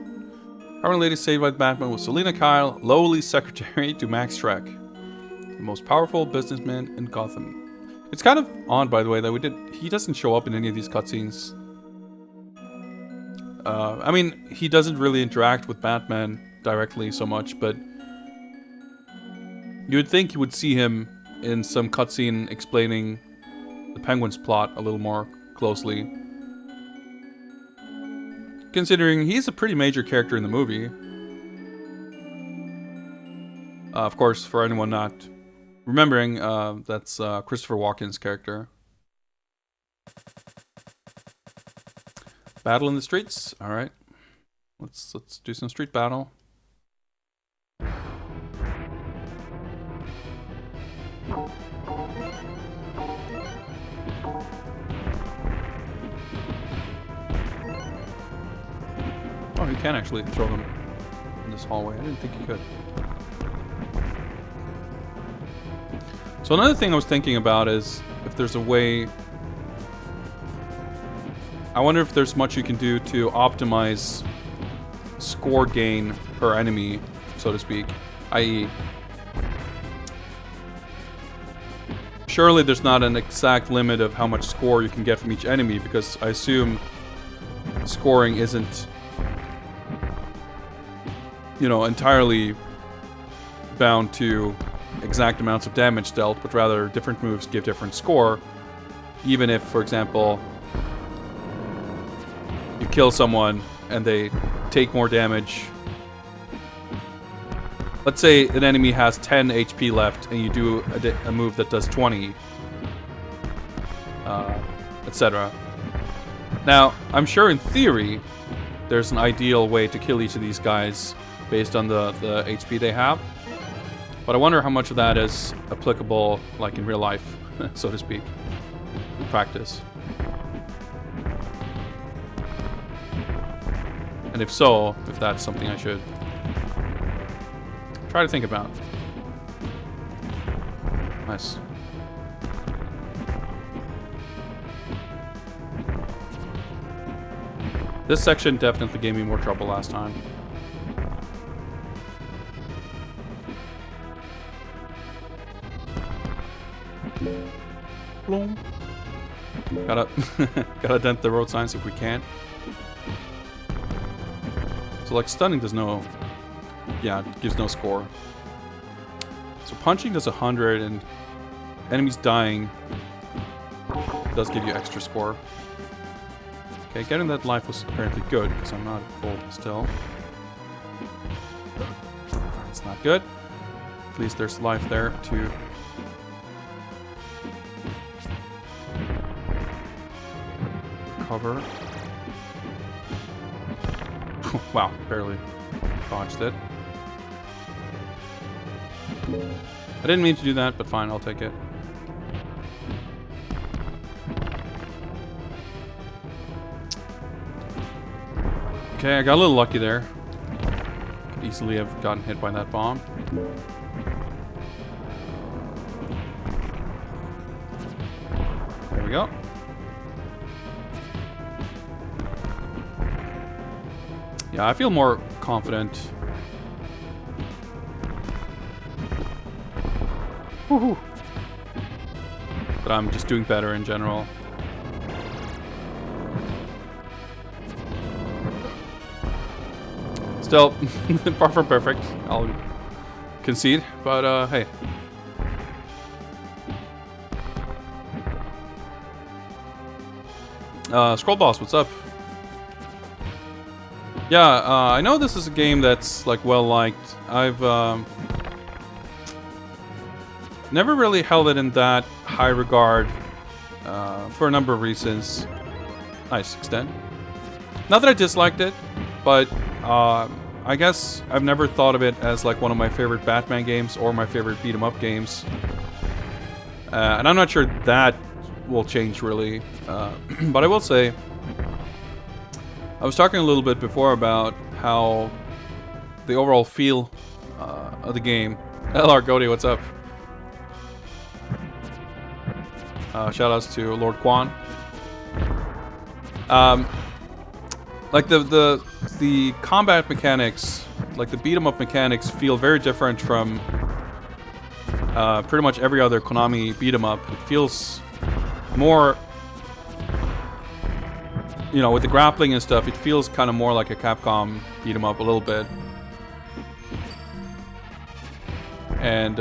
Our lady saved by the Batman was Selina Kyle, lowly secretary to Max Schreck, the most powerful businessman in Gotham. It's kind of odd, by the way, that he doesn't show up in any of these cutscenes. I mean, he doesn't really interact with Batman directly so much, but you would think you would see him in some cutscene explaining the Penguin's plot a little more closely. Considering he's a pretty major character in the movie. Of course, for anyone not remembering, that's Christopher Walken's character. Battle in the streets. All right, let's do some street battle. Oh, you can actually throw them in this hallway. I didn't think you could. So another thing I was thinking about is if there's a way... I wonder if there's much you can do to optimize score gain per enemy, so to speak. I.e., surely there's not an exact limit of how much score you can get from each enemy, because I assume scoring isn't, you know, entirely bound to exact amounts of damage dealt, but rather different moves give different score. Even if, for example, you kill someone and they take more damage. Let's say an enemy has 10 HP left and you do a move that does 20, etc. Now, I'm sure in theory there's an ideal way to kill each of these guys based on the HP they have. But I wonder how much of that is applicable, like in real life, so to speak, in practice. And if so, if that's something I should try to think about. Nice. This section definitely gave me more trouble last time. Boom. Gotta dent the road signs if we can. So like stunning does no, yeah, gives no score. So punching does 100 and enemies dying does give you extra score. Okay, getting that life was apparently good because I'm not full still. That's not good. At least there's life there to cover. Wow, barely dodged it. I didn't mean to do that, but fine, I'll take it. Okay, I got a little lucky there. Could easily have gotten hit by that bomb. There we go. Yeah, I feel more confident Woohoo! But I'm just doing better in general. Still, far from perfect. I'll concede, but hey. Scroll Boss, what's up? Yeah, I know this is a game that's like well liked. I've never really held it in that high regard for a number of reasons. Nice extend. Not that I disliked it, but I guess I've never thought of it as like one of my favorite Batman games or my favorite beat 'em up games. And I'm not sure that will change really. But I will say, I was talking a little bit before about how the overall feel of the game. LR Goaty, what's up? Shoutouts to Lord Quan. Like the combat mechanics, like the beat 'em up mechanics, feel very different from pretty much every other Konami beat 'em up. It feels more, you know, with the grappling and stuff, it feels kind of more like a Capcom beat 'em up a little bit. And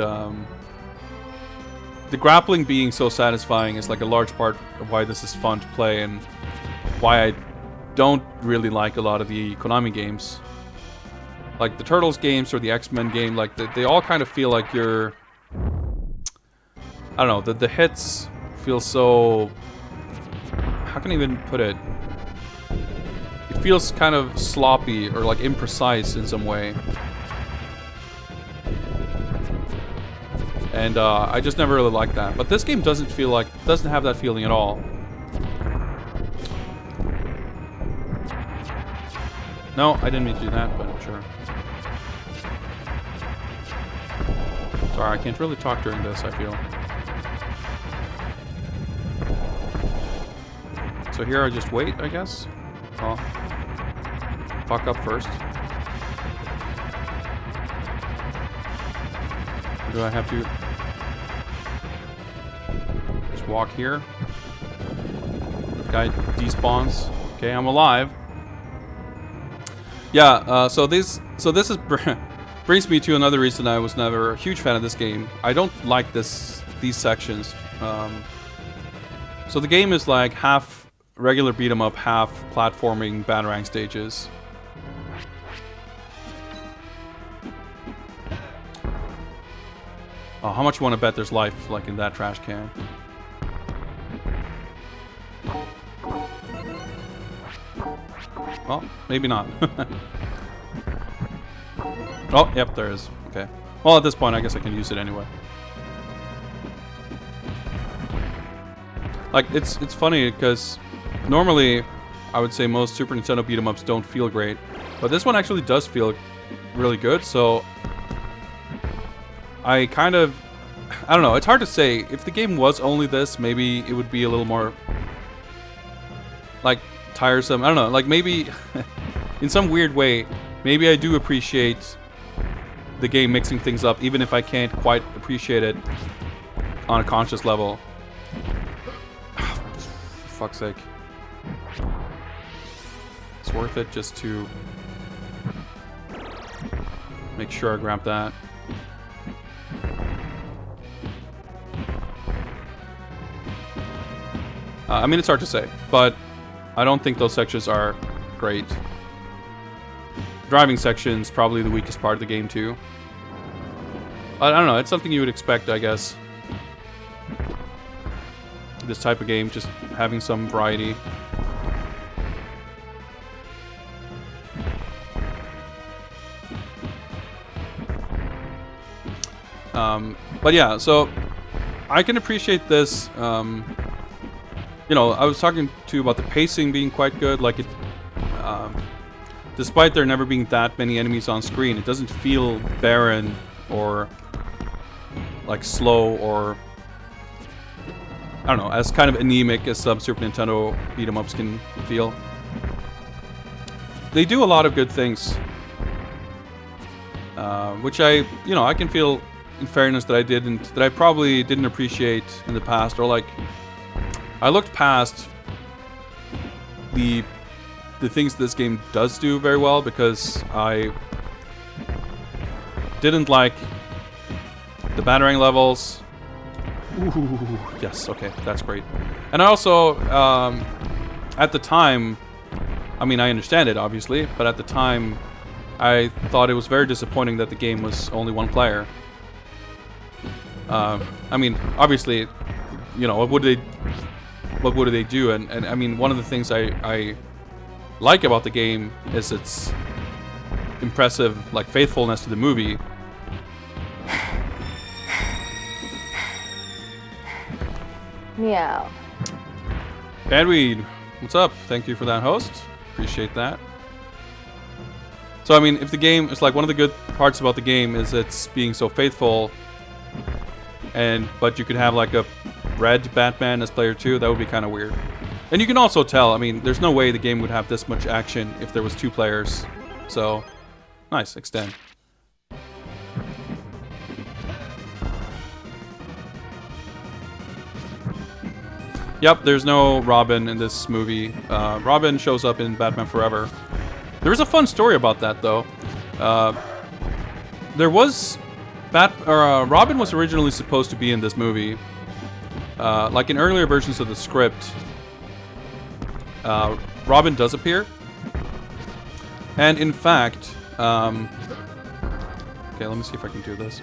the grappling being so satisfying is like a large part of why this is fun to play and why I don't really like a lot of the Konami games. Like the Turtles games or the X-Men game, like they all kind of feel like you're, I don't know, the hits feel so, how can I even put it? It feels kind of sloppy or like imprecise in some way. And I just never really liked that. But this game doesn't have that feeling at all. No, I didn't mean to do that, but sure. Sorry, I can't really talk during this, I feel. So here I just wait, I guess. Oh. Fuck up first. Or do I have to just walk here? The guy despawns. Okay, I'm alive. Yeah, so this is brings me to another reason I was never a huge fan of this game. I don't like these sections. So the game is like half regular beat 'em up, half platforming Batarang stages. Oh, how much you want to bet there's life like in that trash can? Well, maybe not. Oh, yep, there is. Okay. Well, at this point, I guess I can use it anyway. Like, it's funny because normally I would say most Super Nintendo beat 'em ups don't feel great, but this one actually does feel really good. So I kind of, I don't know. It's hard to say. If the game was only this, maybe it would be a little more like tiresome. I don't know, like maybe in some weird way, maybe I do appreciate the game mixing things up, even if I can't quite appreciate it on a conscious level. For fuck's sake. It's worth it just to make sure I grab that. I mean, it's hard to say, but I don't think those sections are great. Driving section's probably the weakest part of the game too. But I don't know, it's something you would expect, I guess. This type of game, just having some variety. But yeah, so I can appreciate this. You know, I was talking to you about the pacing being quite good. Like, despite there never being that many enemies on screen, it doesn't feel barren or like slow or, I don't know, as kind of anemic as some Super Nintendo beat 'em ups can feel. They do a lot of good things, which I can feel in fairness, that I probably didn't appreciate in the past, or like I looked past the things this game does do very well because I didn't like the battering levels. Ooh, yes, okay, that's great. And I also, at the time, I mean, I understand it, obviously, but at the time, I thought it was very disappointing that the game was only one player. I mean, obviously, you know, what would they do? And I mean, one of the things I like about the game is its impressive, like, faithfulness to the movie. Meow. Badweed, what's up? Thank you for that host. Appreciate that. So, I mean, if the game is like one of the good parts about the game is it's being so faithful, but you could have like a red Batman as player 2, that would be kind of weird. And you can also tell, I mean, there's no way the game would have this much action if there was 2 players. So, nice, extend. Yep, there's no Robin in this movie. Robin shows up in Batman Forever. There is a fun story about that, though. There was Robin was originally supposed to be in this movie. Like in earlier versions of the script, Robin does appear. And in fact, okay, let me see if I can do this.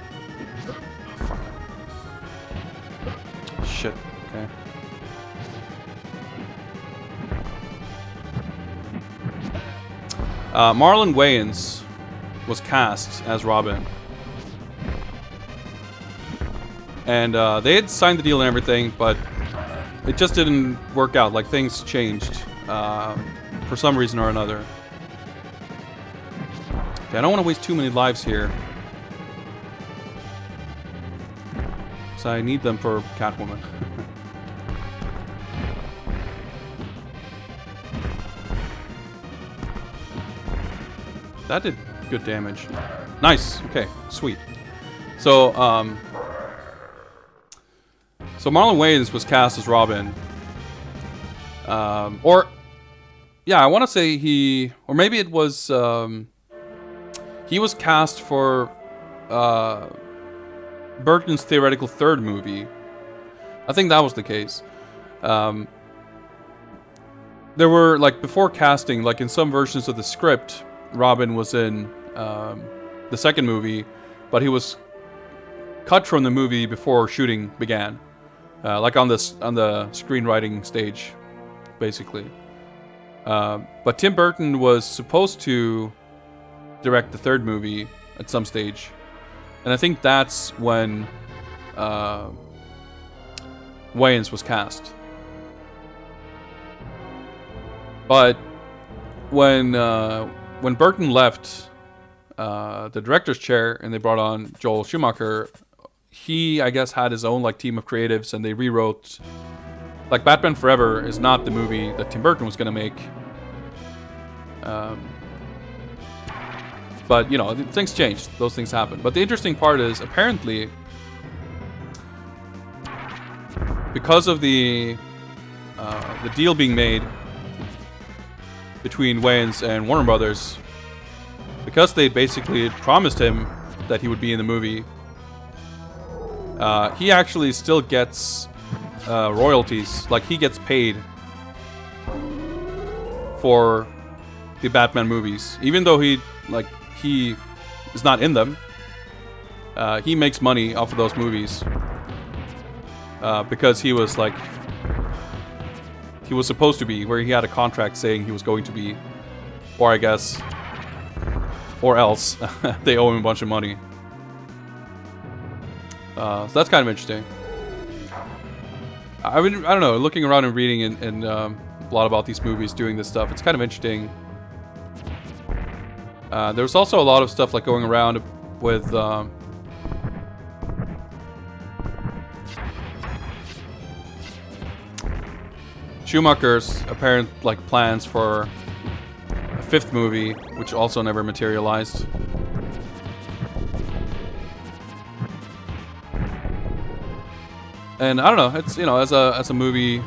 Oh, fuck. Shit. Okay. Marlon Wayans was cast as Robin. And they had signed the deal and everything, but it just didn't work out. Like, things changed for some reason or another. Okay, I don't want to waste too many lives here. So I need them for Catwoman. That did good damage. Nice. Okay, sweet. So, so Marlon Wayans was cast as Robin. Yeah, I want to say or maybe it was, he was cast for Burton's theoretical 3rd movie. I think that was the case. There were, like, before casting, like in some versions of the script, Robin was in the 2nd movie, but he was cut from the movie before shooting began, like on the screenwriting stage, basically. But Tim Burton was supposed to direct the 3rd movie at some stage, and I think that's when Wayans was cast. But when Burton left the director's chair and they brought on Joel Schumacher, he, I guess, had his own like team of creatives, and they rewrote. Like, Batman Forever is not the movie that Tim Burton was going to make. But, you know, things changed. Those things happened. But the interesting part is, apparently, because of the deal being made between Wayans and Warner Brothers, because they basically promised him that he would be in the movie, he actually still gets royalties. Like, he gets paid for the Batman movies, even though he is not in them. He makes money off of those movies because he was supposed to be, where he had a contract saying he was going to be, or I guess, or else they owe him a bunch of money. So that's kind of interesting. I don't know, looking around and reading and a lot about these movies doing this stuff, it's kind of interesting. There's also a lot of stuff like going around with Schumacher's apparent like plans for a 5th movie, which also never materialized. And I don't know, it's, you know, as a movie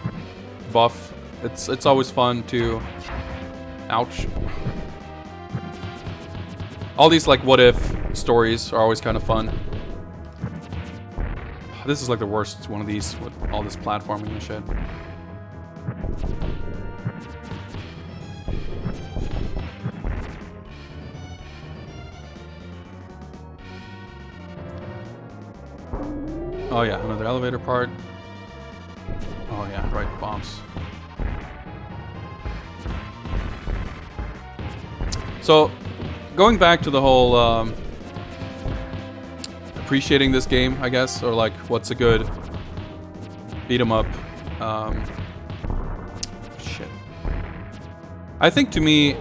buff, it's always fun to, ouch. All these like what if stories are always kind of fun. This is like the worst one of these with all this platforming and shit. Oh yeah, another elevator part. Oh yeah, right, bombs. So, going back to the whole appreciating this game, I guess, or like what's a good beat 'em up. Shit. I think to me,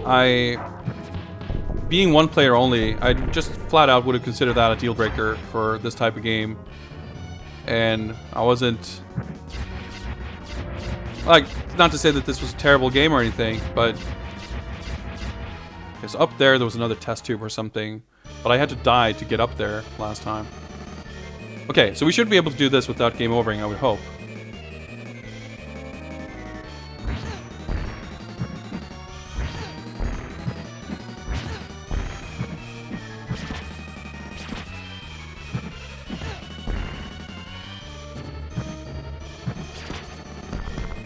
being one player only, I just flat out would have considered that a deal breaker for this type of game. And I wasn't, like, not to say that this was a terrible game or anything, but because up there was another test tube or something, but I had to die to get up there last time. Okay, so we should be able to do this without game overing, I would hope.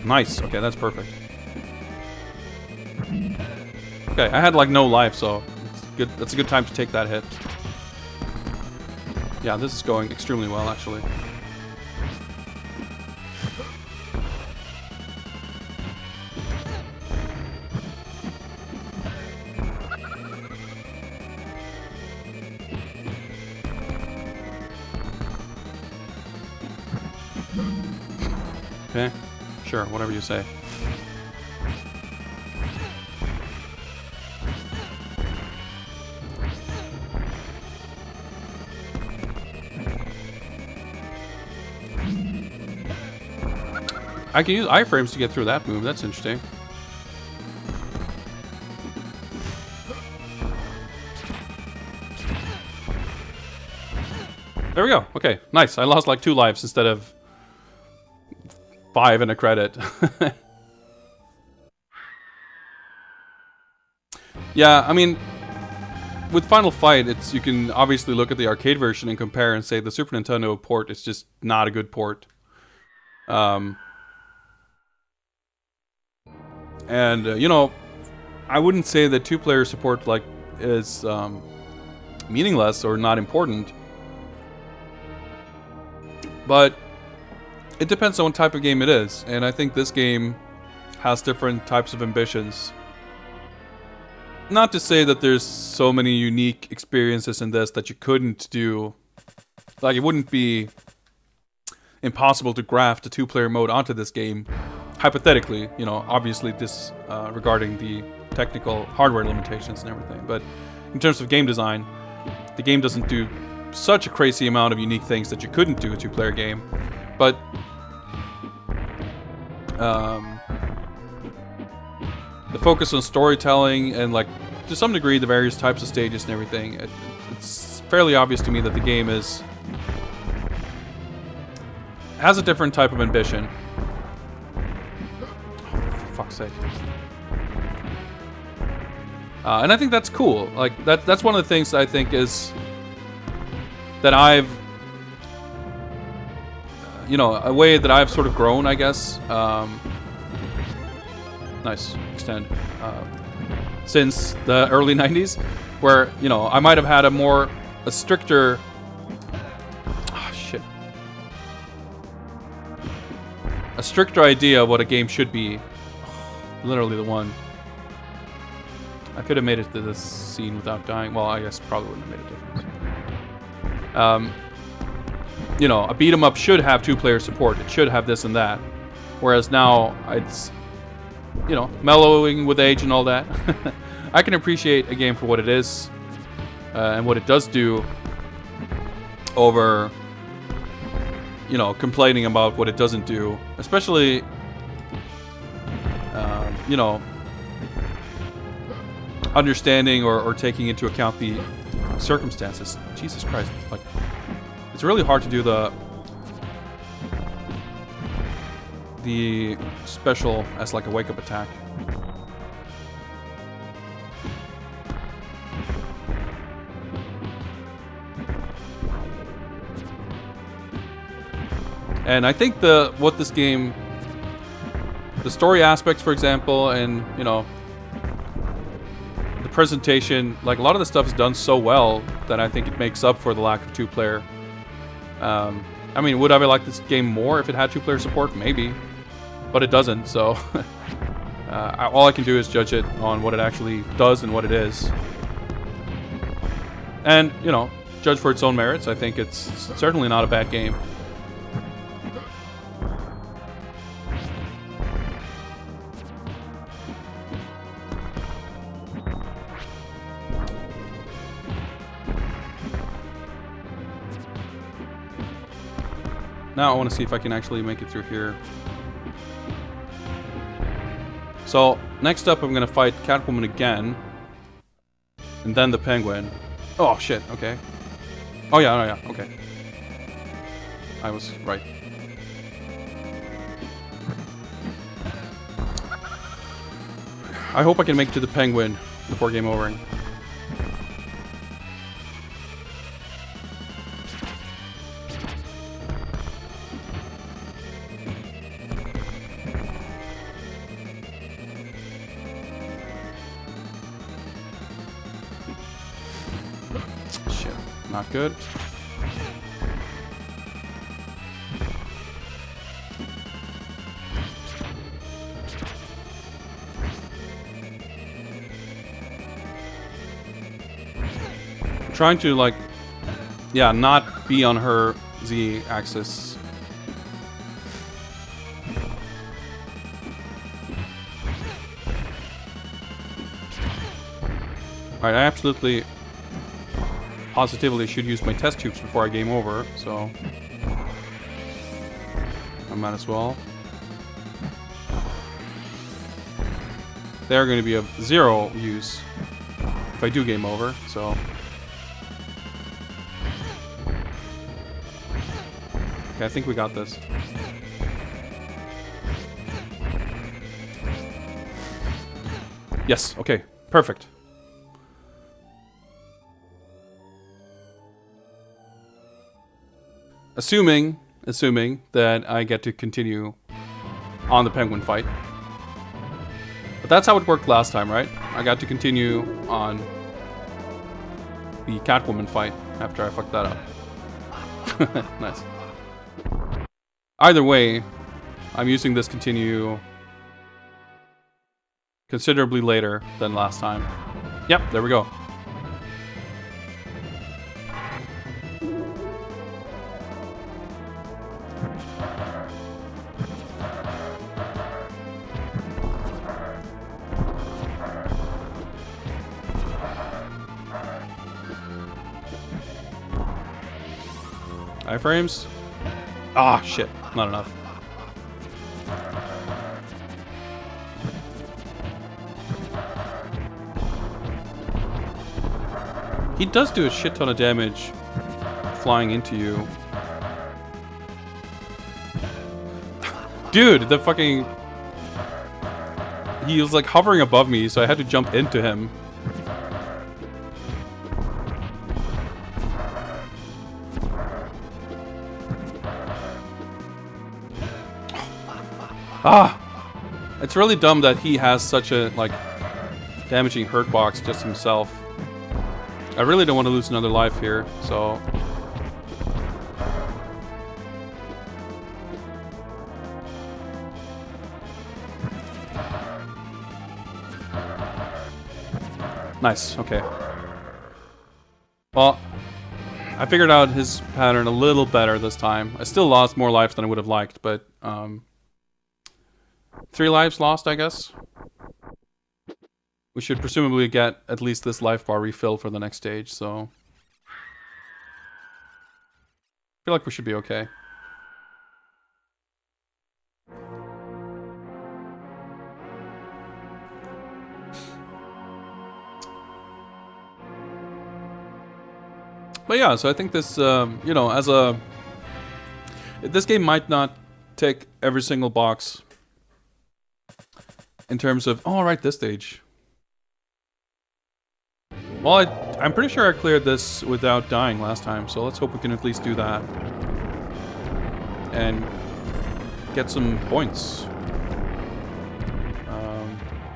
Nice. Okay, that's perfect. Okay, I had like no life, so it's good. That's a good time to take that hit. Yeah, this is going extremely well, actually. Okay. Sure, whatever you say. I can use iframes to get through that move. That's interesting. There we go. Okay, nice. I lost like 2 lives instead of 5 and a credit. Yeah, I mean, with Final Fight, you can obviously look at the arcade version and compare and say the Super Nintendo port is just not a good port. You know, I wouldn't say that 2-player support like is meaningless or not important, but it depends on what type of game it is, and I think this game has different types of ambitions. Not to say that there's so many unique experiences in this that you couldn't do. Like, it wouldn't be impossible to graft a 2-player mode onto this game. Hypothetically, you know, obviously this regarding the technical hardware limitations and everything. But in terms of game design, the game doesn't do such a crazy amount of unique things that you couldn't do a 2-player game. But the focus on storytelling and, like, to some degree, the various types of stages and everything, it's fairly obvious to me that the game has a different type of ambition. Oh, for fuck's sake. And I think that's cool. Like, that's one of the things that I think is that I've, you know, a way that I've sort of grown, I guess. Nice. Extend. Since the early 90s, where, you know, I might have had a stricter... Oh, shit. A stricter idea of what a game should be. Literally the one. I could have made it to this scene without dying. Well, I guess probably wouldn't have made a difference. You know, a beat 'em up should have 2-player support. It should have this and that. Whereas now, it's, you know, mellowing with age and all that. I can appreciate a game for what it is and what it does do over, you know, complaining about what it doesn't do. Especially, you know, understanding or taking into account the circumstances. Jesus Christ, like, it's really hard to do the the special as like a wake-up attack. And I think what this game, the story aspects, for example, and you know, the presentation, like a lot of the stuff is done so well that I think it makes up for the lack of two-player. I mean, would I have liked this game more if it had two-player support? Maybe, but it doesn't. So all I can do is judge it on what it actually does and what it is, and you know, judge for its own merits. I think it's certainly not a bad game. Now I want to see if I can actually make it through here. So, next up I'm going to fight Catwoman again. And then the Penguin. Oh, shit, okay. Oh yeah, okay. I was right. I hope I can make it to the Penguin before game over. Not good. I'm trying to, like, yeah, not be on her Z-axis. Alright, I absolutely positively should use my test tubes before I game over, so I might as well. They're going to be of zero use if I do game over, so. Okay, I think we got this. Yes, okay, perfect. Assuming that I get to continue on the Penguin fight. But that's how it worked last time, right? I got to continue on the Catwoman fight after I fucked that up. Nice. Either way, I'm using this continue considerably later than last time. Yep, there we go. Iframes? Ah, shit. Not enough. He does do a shit ton of damage flying into you. Dude, the fucking... He was like hovering above me, so I had to jump into him. Ah! It's really dumb that he has such a, like, damaging hurt box just himself. I really don't want to lose another life here, so... Nice, okay. Well, I figured out his pattern a little better this time. I still lost more life than I would have liked, but, 3 lives lost, I guess. We should presumably get at least this life bar refill for the next stage, so... I feel like we should be okay. But yeah, so I think this, you know, as a... This game might not take every single box in terms of... Oh, right, this stage. Well, I'm pretty sure I cleared this without dying last time, so let's hope we can at least do that. And get some points.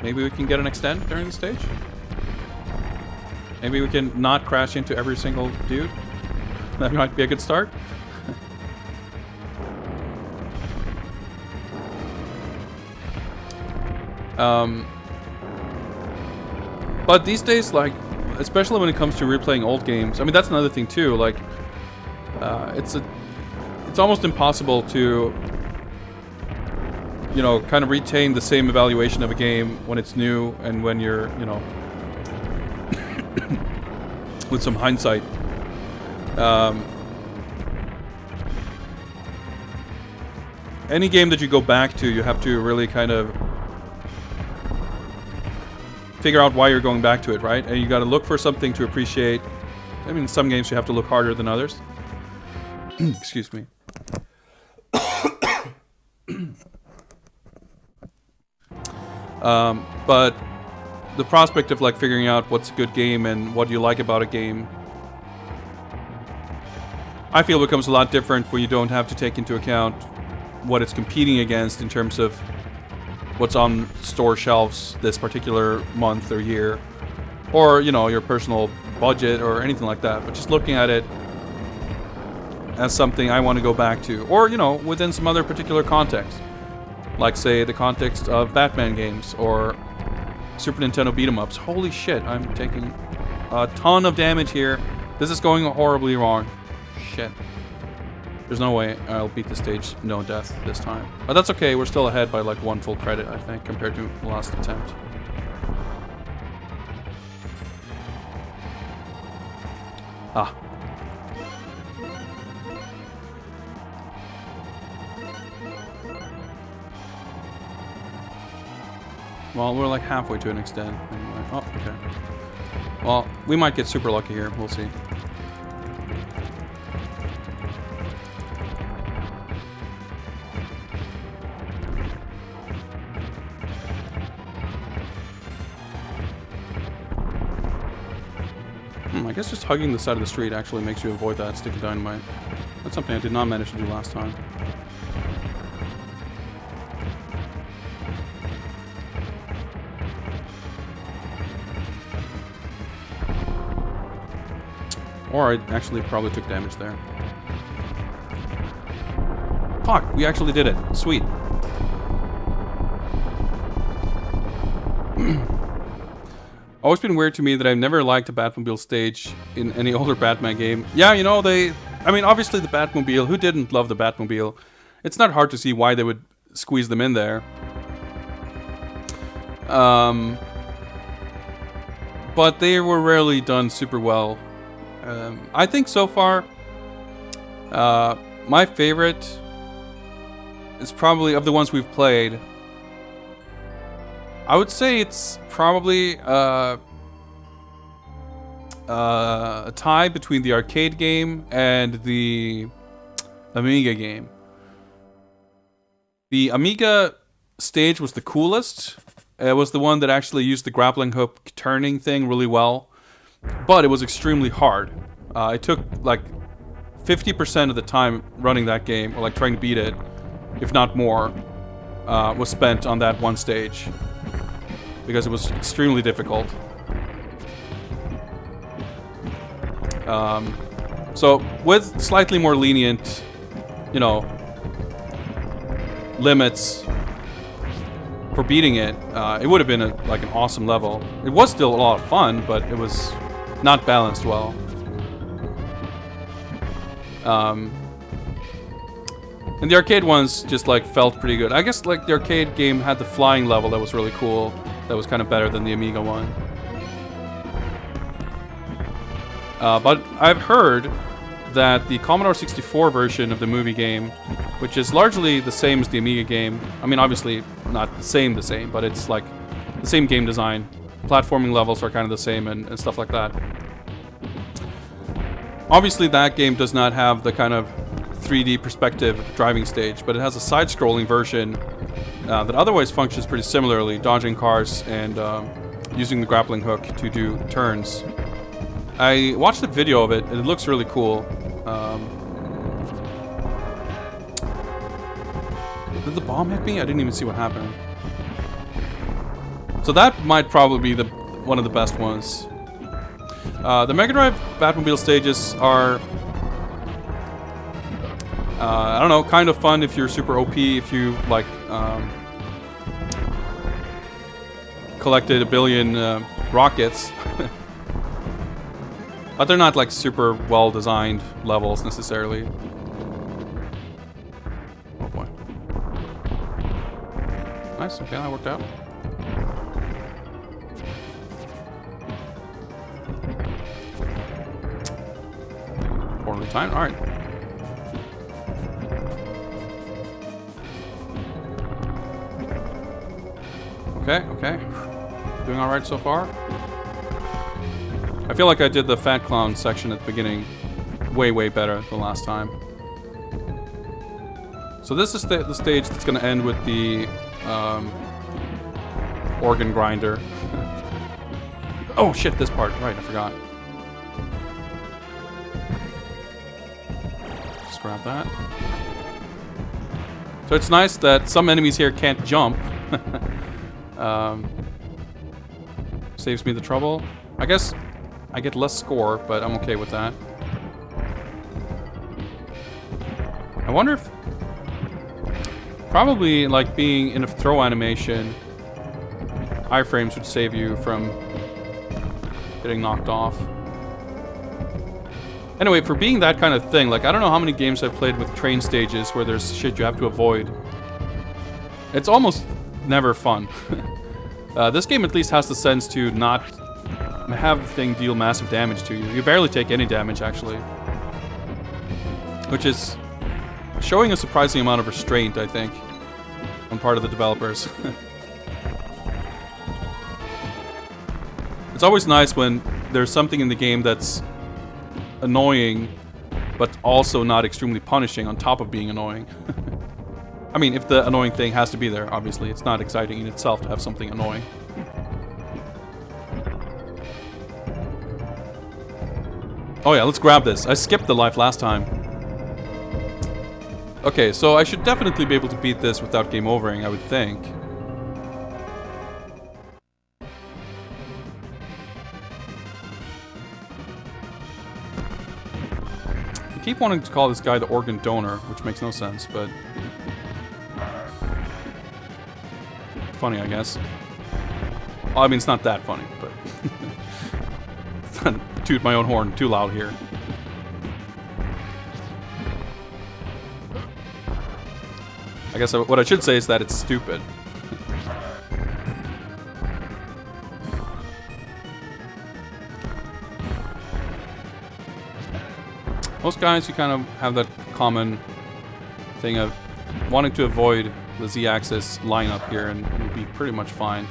Maybe we can get an extend during the stage? Maybe we can not crash into every single dude? That might be a good start. But these days, like, especially when it comes to replaying old games, I mean, that's another thing too. Like, it's almost impossible to, you know, kind of retain the same evaluation of a game when it's new and when you're, you know, with some hindsight. Any game that you go back to, you have to really kind of figure out why you're going back to it, right? And you got to look for something to appreciate. I mean, some games you have to look harder than others. Excuse me. But the prospect of like figuring out what's a good game and what you like about a game, I feel becomes a lot different when you don't have to take into account what it's competing against in terms of what's on store shelves this particular month or year, or, you know, your personal budget or anything like that, but just looking at it as something I want to go back to, or, you know, within some other particular context, like, say, the context of Batman games or Super Nintendo beat-em-ups. Holy shit, I'm taking a ton of damage here. This is going horribly wrong. Shit. There's no way I'll beat the stage no death this time. But that's okay, we're still ahead by like 1 full credit, I think, compared to the last attempt. Ah. Well, we're like halfway to an extent anyway. Oh, okay. Well, we might get super lucky here, we'll see. I guess just hugging the side of the street actually makes you avoid that sticky dynamite. That's something I did not manage to do last time. Or I actually probably took damage there. Fuck, we actually did it. Sweet. Always been weird to me that I've never liked a Batmobile stage in any older Batman game. Yeah, you know, I mean, obviously the Batmobile, who didn't love the Batmobile? It's not hard to see why they would squeeze them in there. But they were rarely done super well. I think so far, my favorite is probably, of the ones we've played, I would say it's probably a tie between the arcade game and the Amiga game. The Amiga stage was the coolest. It was the one that actually used the grappling hook turning thing really well, but it was extremely hard. It took like 50% of the time running that game, or like trying to beat it, if not more, was spent on that one stage, because it was extremely difficult. So with slightly more lenient, you know, limits for beating it, it would have been like an awesome level. It was still a lot of fun, but it was not balanced well. And the arcade ones just like felt pretty good. I guess like the arcade game had the flying level that was really cool. That was kind of better than the Amiga one. But I've heard that the Commodore 64 version of the movie game, which is largely the same as the Amiga game, I mean obviously not the same, but it's like the same game design. Platforming levels are kind of the same and stuff like that. Obviously that game does not have the kind of 3D perspective driving stage, but it has a side-scrolling version that otherwise functions pretty similarly, dodging cars and using the grappling hook to do turns. I watched a video of it, and it looks really cool. Did the bomb hit me? I didn't even see what happened. So that might probably be one of the best ones. The Mega Drive Batmobile stages are, I don't know, kind of fun if you're super OP, if you like collected a billion rockets. But they're not like super well designed levels necessarily. Oh boy. Nice, okay, that worked out. Poorly timed, alright. Okay. Doing alright so far. I feel like I did the Fat Clown section at the beginning way better than last time. So this is the stage that's going to end with the organ grinder. Oh shit, this part. Right, I forgot. Just grab that. So it's nice that some enemies here can't jump. Saves me the trouble. I guess I get less score, but I'm okay with that. I wonder if... Probably, like, being in a throw animation, iframes would save you from getting knocked off. Anyway, for being that kind of thing, like, I don't know how many games I've played with train stages where there's shit you have to avoid. It's almost never fun. This game at least has the sense to not have the thing deal massive damage to you. You barely take any damage, actually. Which is showing a surprising amount of restraint, I think, on part of the developers. It's always nice when there's something in the game that's annoying, but also not extremely punishing on top of being annoying. I mean, if the annoying thing has to be there, obviously. It's not exciting in itself to have something annoying. Oh yeah, let's grab this. I skipped the life last time. Okay, so I should definitely be able to beat this without game overing, I would think. I keep wanting to call this guy the organ donor, which makes no sense, but... funny, I guess. Well, I mean, it's not that funny, but... Let's not toot my own horn too loud here. I guess what I should say is that it's stupid. Most guys, you kind of have that common thing of wanting to avoid the Z-axis lineup here, and you'll be pretty much fine.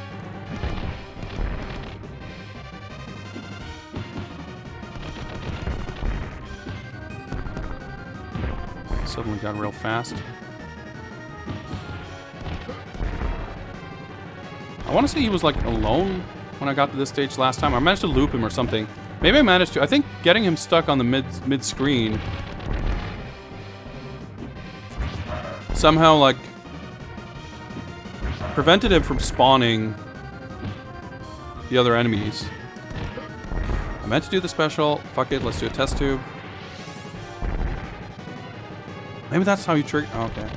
Suddenly got real fast. I want to say he was like alone when I got to this stage last time. I managed to loop him or something. Maybe I managed to. I think getting him stuck on the mid screen somehow like prevented him from spawning the other enemies. I meant to do the special. Fuck it, let's do a test tube. Maybe that's how you trigger. Oh, okay.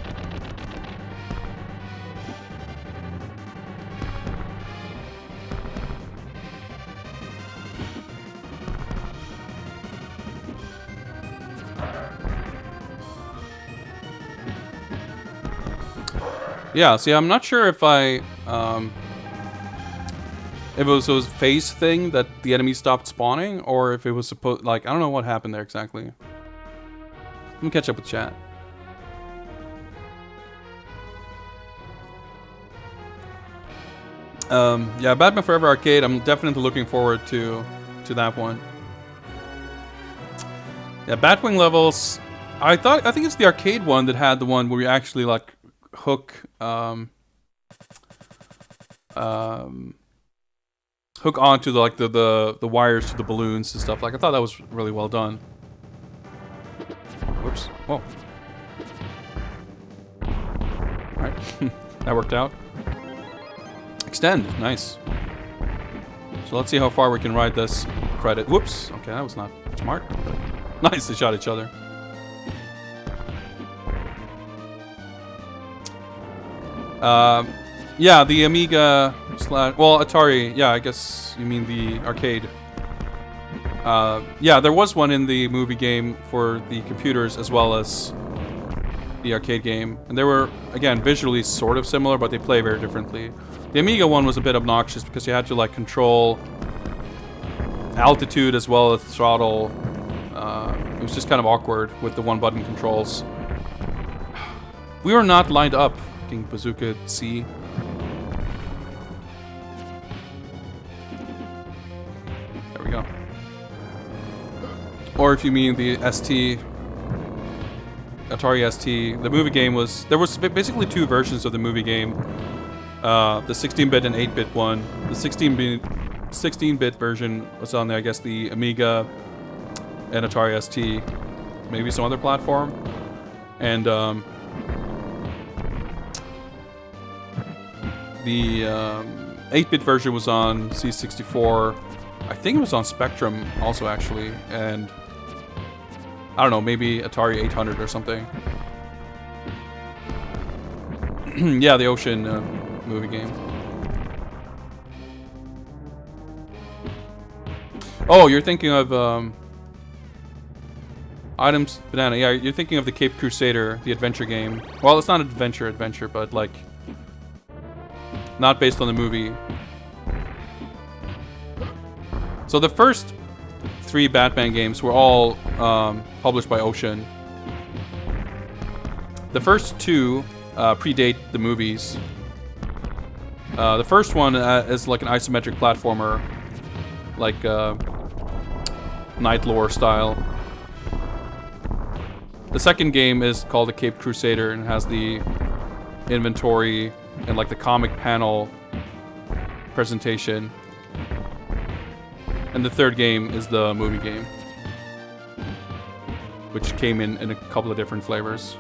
Yeah, see, I'm not sure if if it was a phase thing that the enemy stopped spawning, or if it was supposed, like, I don't know what happened there exactly. Let me catch up with chat. Yeah, Batman Forever Arcade, I'm definitely looking forward to that one. Yeah, Batwing levels, I think it's the arcade one that had the one where you actually like hook hook onto the like the wires to the balloons and stuff. Like I thought that was really well done. Whoops. Whoa. Alright. That worked out. Extend. Nice. So let's see how far we can ride this credit. Whoops. Okay, that was not smart. But nice, they shot each other. Yeah, the Amiga well, Atari. Yeah, I guess you mean the arcade. Yeah, there was one in the movie game for the computers as well as the arcade game. And they were, again, visually sort of similar, but they play very differently. The Amiga one was a bit obnoxious because you had to like control altitude as well as throttle. It was just kind of awkward with the one button controls. We were not lined up, fucking Bazooka C. There we go. Or if you mean the ST, Atari ST, the movie game was... There was basically two versions of the movie game. The 16-bit and 8-bit one. The 16-bit version was on there, I guess, the Amiga and Atari ST. Maybe some other platform. And the 8-bit version was on C64. I think it was on Spectrum also, actually. And I don't know, maybe Atari 800 or something. Yeah, the Ocean movie game. Oh, you're thinking of Items Banana. Yeah, you're thinking of the Cape Crusader, the adventure game. Well, it's not adventure, but like not based on the movie. So the first 3 Batman games were all published by Ocean. The first 2 predate the movies. The first one is like an isometric platformer, like Night Lore style. The second game is called the Cape Crusader and has the inventory and like the comic panel presentation. And the third game is the movie game, which came in a couple of different flavors.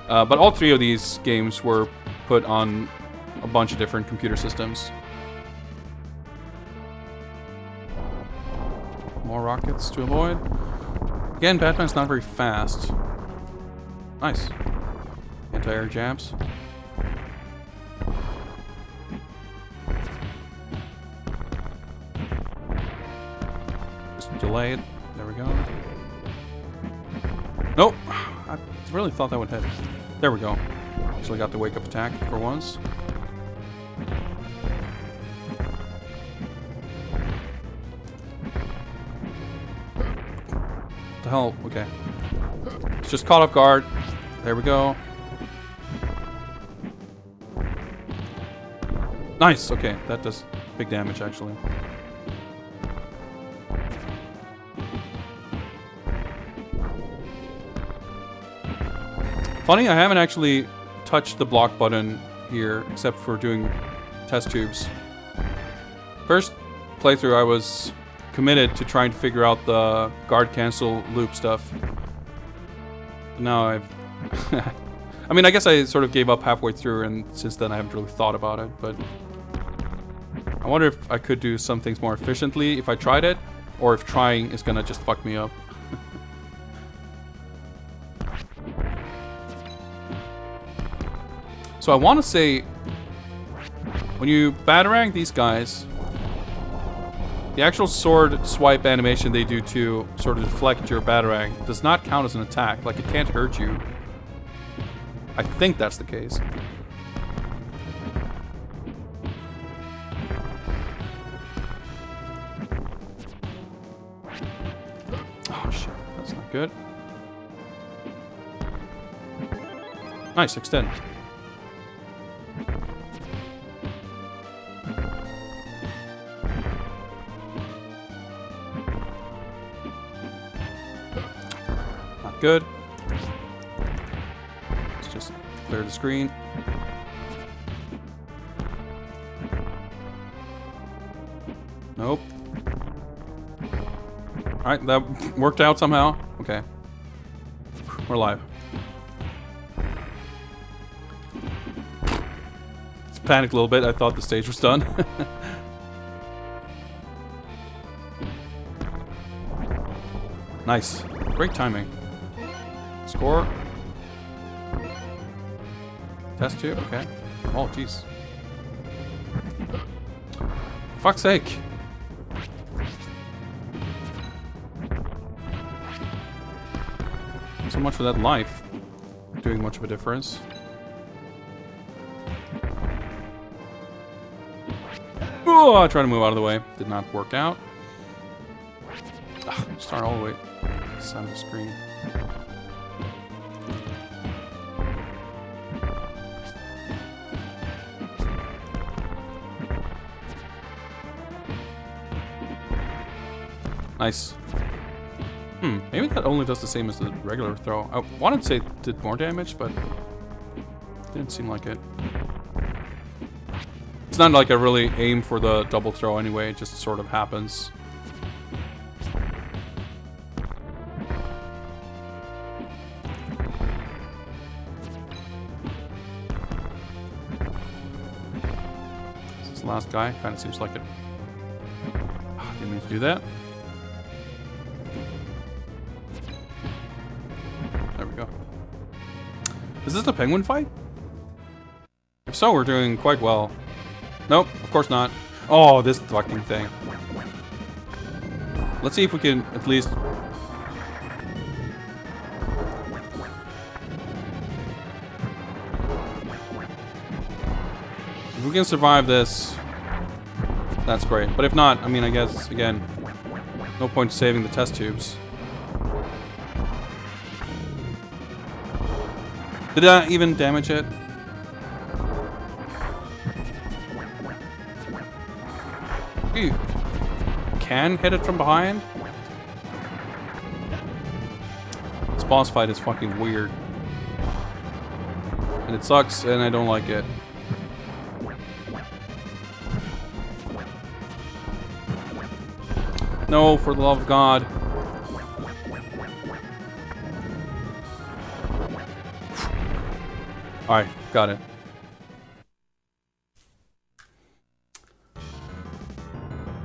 But all 3 of these games were put on a bunch of different computer systems. More rockets to avoid. Again, Batman's not very fast. Nice. Anti-air jabs. Just delay it. There we go. Nope. I really thought that would hit. There we go. Actually got the wake-up attack for once. What the hell? Okay. It's just caught off guard. There we go. Nice. Okay, that does big damage actually. Funny, I haven't actually touched the block button here except for doing test tubes. First playthrough I was committed to trying to figure out the guard cancel loop stuff. Now I've... I mean, I guess I sort of gave up halfway through, and since then I haven't really thought about it, but... I wonder if I could do some things more efficiently if I tried it, or if trying is gonna just fuck me up. So I want to say, when you batarang these guys, the actual sword swipe animation they do to sort of deflect your batarang does not count as an attack. Like, it can't hurt you. I think that's the case. Oh shit, that's not good. Nice, extend. good. Let's just clear the screen. Nope. Alright, that worked out somehow. Okay. We're live. Just panicked a little bit. I thought the stage was done. Nice. Great timing. Score. Test tube. Okay. Oh, jeez. Fuck's sake. So much for that life doing much of a difference. Oh, I tried to move out of the way. Did not work out. Ugh, start all the way. Side of the screen. Nice. Maybe that only does the same as the regular throw. I wanted to say it did more damage, but didn't seem like it. It's not like I really aim for the double throw anyway, it just sort of happens. This is the last guy, kind of seems like it. Didn't mean to do that. Is this the penguin fight? If so, we're doing quite well. Nope, of course not. Oh, this fucking thing. Let's see if we can at least... If we can survive this, that's great. But if not, I mean, I guess, again, no point saving the test tubes. Did that even damage it? You can hit it from behind? This boss fight is fucking weird. And it sucks, and I don't like it. No, for the love of God. Alright, got it.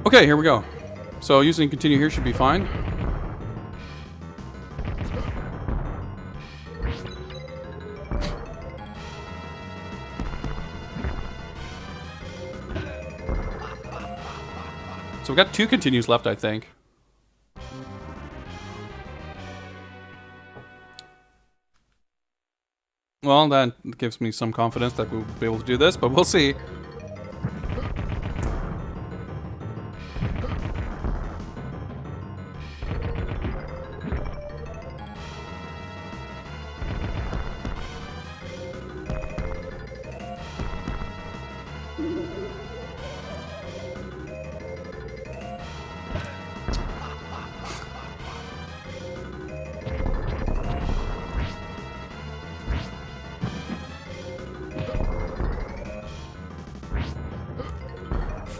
Okay, here we go. So using continue here should be fine. So we got 2 continues left, I think. Well, that gives me some confidence that we'll be able to do this, but we'll see.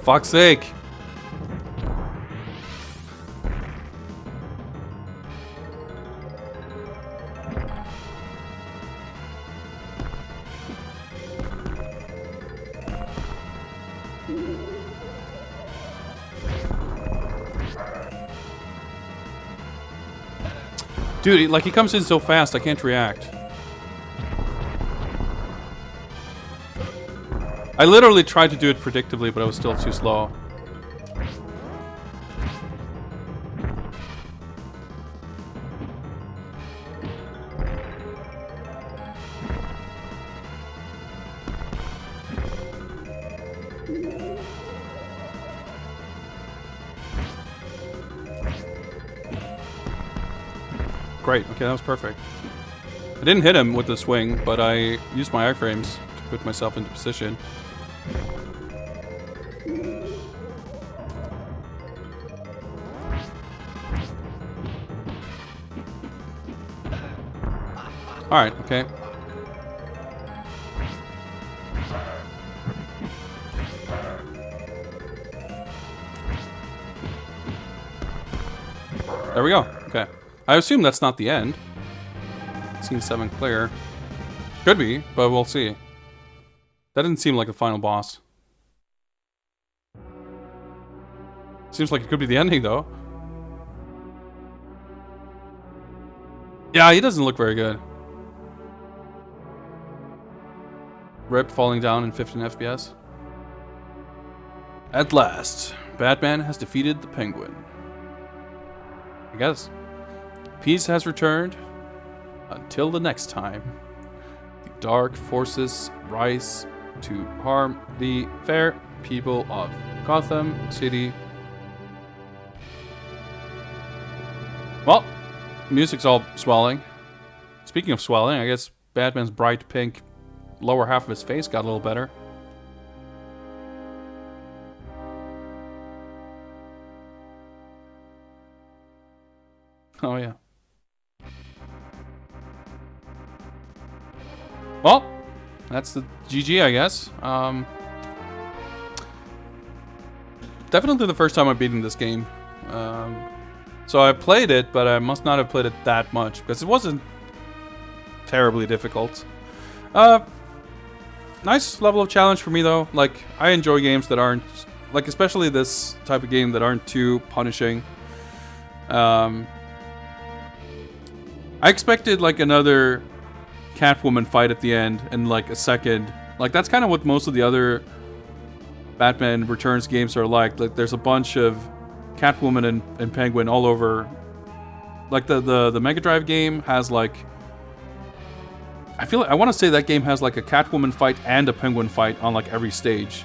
Fuck's sake. Dude, like he comes in so fast, I can't react. I literally tried to do it predictably, but I was still too slow. Great, okay, that was perfect. I didn't hit him with the swing, but I used my iframes to put myself into position. Alright, okay. There we go. Okay. I assume that's not the end. Scene 7 clear. Could be, but we'll see. That didn't seem like a final boss. Seems like it could be the ending, though. Yeah, he doesn't look very good. Rip falling down in 15 FPS. At last, Batman has defeated the Penguin. I guess. Peace has returned. Until the next time. The dark forces rise to harm the fair people of Gotham City. Well, music's all swelling. Speaking of swelling, I guess Batman's bright pink lower half of his face got a little better. Oh, yeah. Well, that's the GG, I guess. Definitely the first time I'm beating this game. So I played it, but I must not have played it that much, because it wasn't terribly difficult. Nice level of challenge for me, though. Like, I enjoy games that aren't, like, especially this type of game that aren't too punishing. I expected, like, another Catwoman fight at the end and, like, a second. Like, that's kind of what most of the other Batman Returns games are like. Like, there's a bunch of Catwoman and Penguin all over. Like, the Mega Drive game has, like... I want to say that game has, like, a Catwoman fight and a Penguin fight on, like, every stage.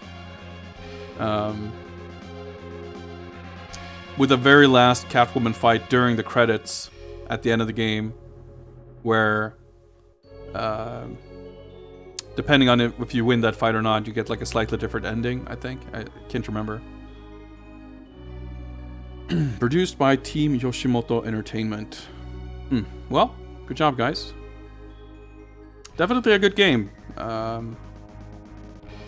With the very last Catwoman fight during the credits at the end of the game, where depending on if you win that fight or not, you get like a slightly different ending, I think. I can't remember. Produced by Team Yoshimoto Entertainment. Well, good job, guys. Definitely a good game.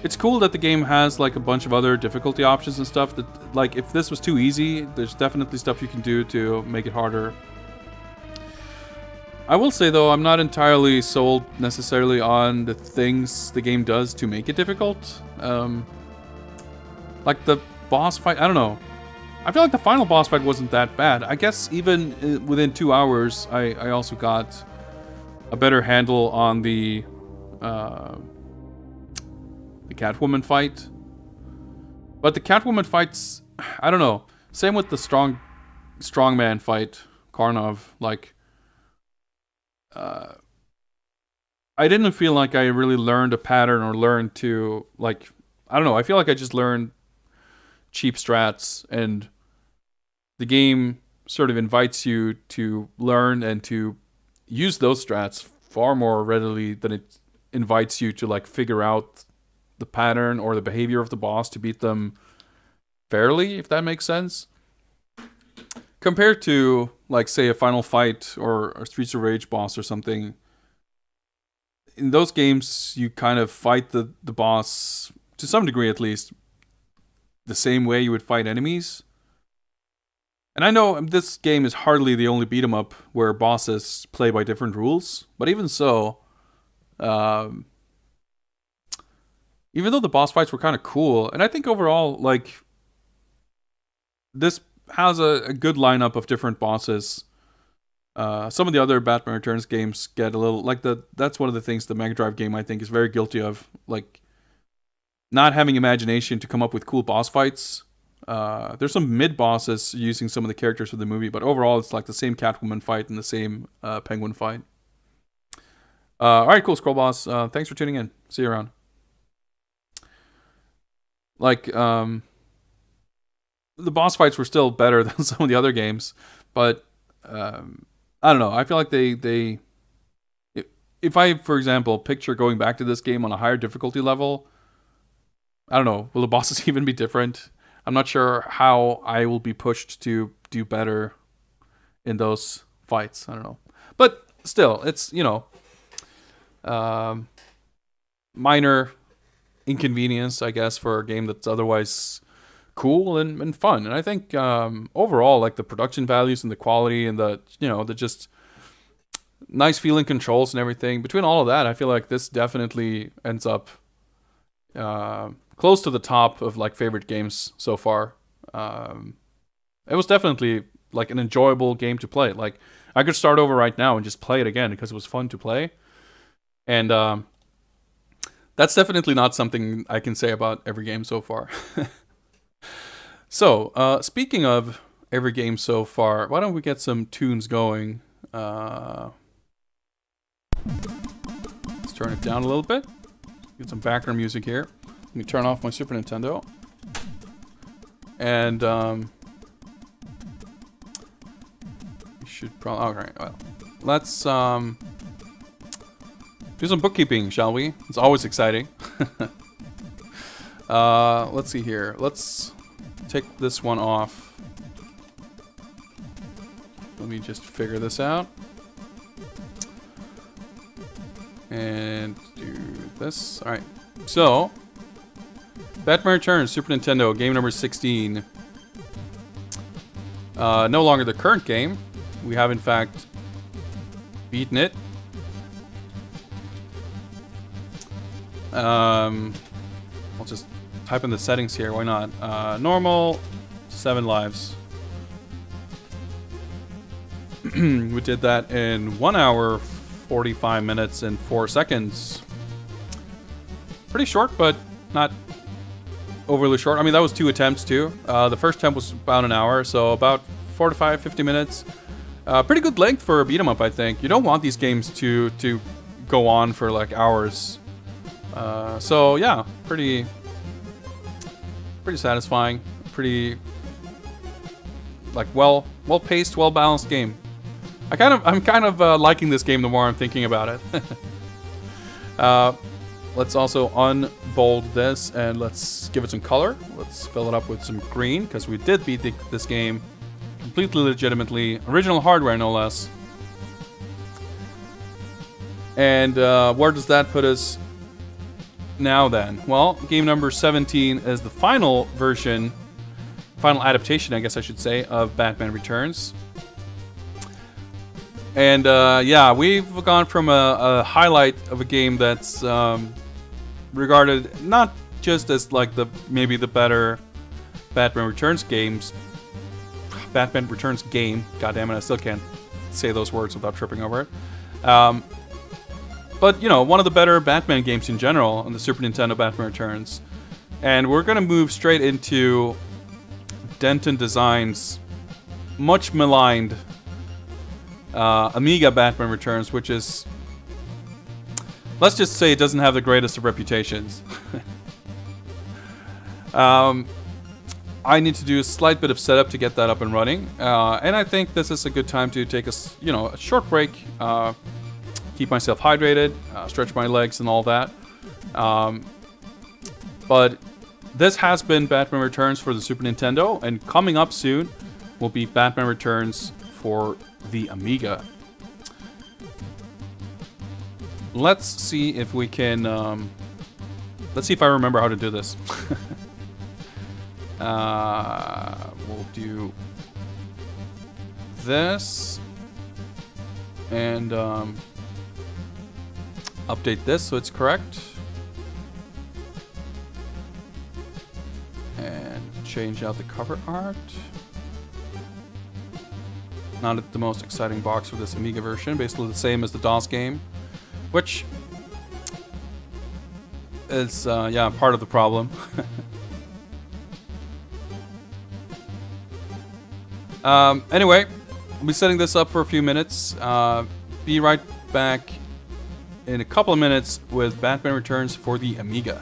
It's cool that the game has like a bunch of other difficulty options and stuff. That, like, if this was too easy, there's definitely stuff you can do to make it harder. I will say, though, I'm not entirely sold necessarily on the things the game does to make it difficult. Like the boss fight, I don't know. I feel like the final boss fight wasn't that bad. I guess even within 2 hours, I also got a better handle on the Catwoman fight. But the Catwoman fights, I don't know. Same with the strongman fight, Karnov. Like, I didn't feel like I really learned a pattern or learned to, like, I don't know. I feel like I just learned cheap strats, and the game sort of invites you to learn and to use those strats far more readily than it invites you to, like, figure out the pattern or the behavior of the boss to beat them fairly, if that makes sense. Compared to, like, say, a Final Fight or a Streets of Rage boss or something, in those games, you kind of fight the boss, to some degree at least, the same way you would fight enemies. And I know this game is hardly the only beat-em-up where bosses play by different rules, but even so, even though the boss fights were kind of cool, and I think overall, like, this has a good lineup of different bosses. Some of the other Batman Returns games get a little, like, that's one of the things the Mega Drive game, I think, is very guilty of, like, not having imagination to come up with cool boss fights. There's some mid-bosses using some of the characters of the movie, but overall it's like the same Catwoman fight and the same Penguin fight. Alright, cool, Scroll Boss. Thanks for tuning in. See you around. Like, the boss fights were still better than some of the other games, but I don't know. I feel like if I, for example, picture going back to this game on a higher difficulty level, I don't know, will the bosses even be different? I'm not sure how I will be pushed to do better in those fights. I don't know. But still, it's, you know, Um, minor inconvenience, I guess, for a game that's otherwise cool and fun. And I think overall, like the production values and the quality and the the just nice feeling controls and everything. Between all of that, I feel like this definitely ends up close to the top of like favorite games so far. It was definitely like an enjoyable game to play. Like I could start over right now and just play it again because it was fun to play. And that's definitely not something I can say about every game so far. So, speaking of every game so far, why don't we get some tunes going? Let's turn it down a little bit. Get some background music here. Let me turn off my Super Nintendo. And, we should probably... Alright, well, let's, do some bookkeeping, shall we? It's always exciting. Let's see here. Let's take this one off. Let me just figure this out. And do this. Alright. So, Batman Returns, Super Nintendo, game number 16. No longer the current game. We have, in fact, beaten it. I'll just type in the settings here. Why not? Normal, 7 lives. We did that in 1 hour, 45 minutes, and 4 seconds. Pretty short, but not overly short. I mean, that was 2 attempts, too. The first attempt was about an hour, so about 45, 50 minutes. Pretty good length for a beat-em-up, I think. You don't want these games to go on for, like, hours. So yeah, pretty satisfying, pretty like well paced, well balanced game. I'm kind of liking this game the more I'm thinking about it. Let's also unbold this and let's give it some color. Let's fill it up with some green because we did beat this game completely legitimately, original hardware no less. And where does that put us? Now then, well, game number 17 is the final version, final adaptation, I guess I should say, of Batman Returns. And yeah, we've gone from a highlight of a game that's regarded not just as like maybe the better Batman Returns game. God damn it, I still can't say those words without tripping over it. But, you know, one of the better Batman games in general on the Super Nintendo, Batman Returns. And we're going to move straight into Denton Design's much maligned Amiga Batman Returns, which is... Let's just say it doesn't have the greatest of reputations. I need to do a slight bit of setup to get that up and running. And I think this is a good time to take a short break. Keep myself hydrated, stretch my legs and all that. But this has been Batman Returns for the Super Nintendo, and coming up soon will be Batman Returns for the Amiga. Let's see if we can... let's see if I remember how to do this. We'll do this. And... update this so it's correct. And change out the cover art. Not the most exciting box for this Amiga version. Basically the same as the DOS game. Which is, yeah, part of the problem. Anyway, I'll be setting this up for a few minutes. Be right back in a couple of minutes with Batman Returns for the Amiga.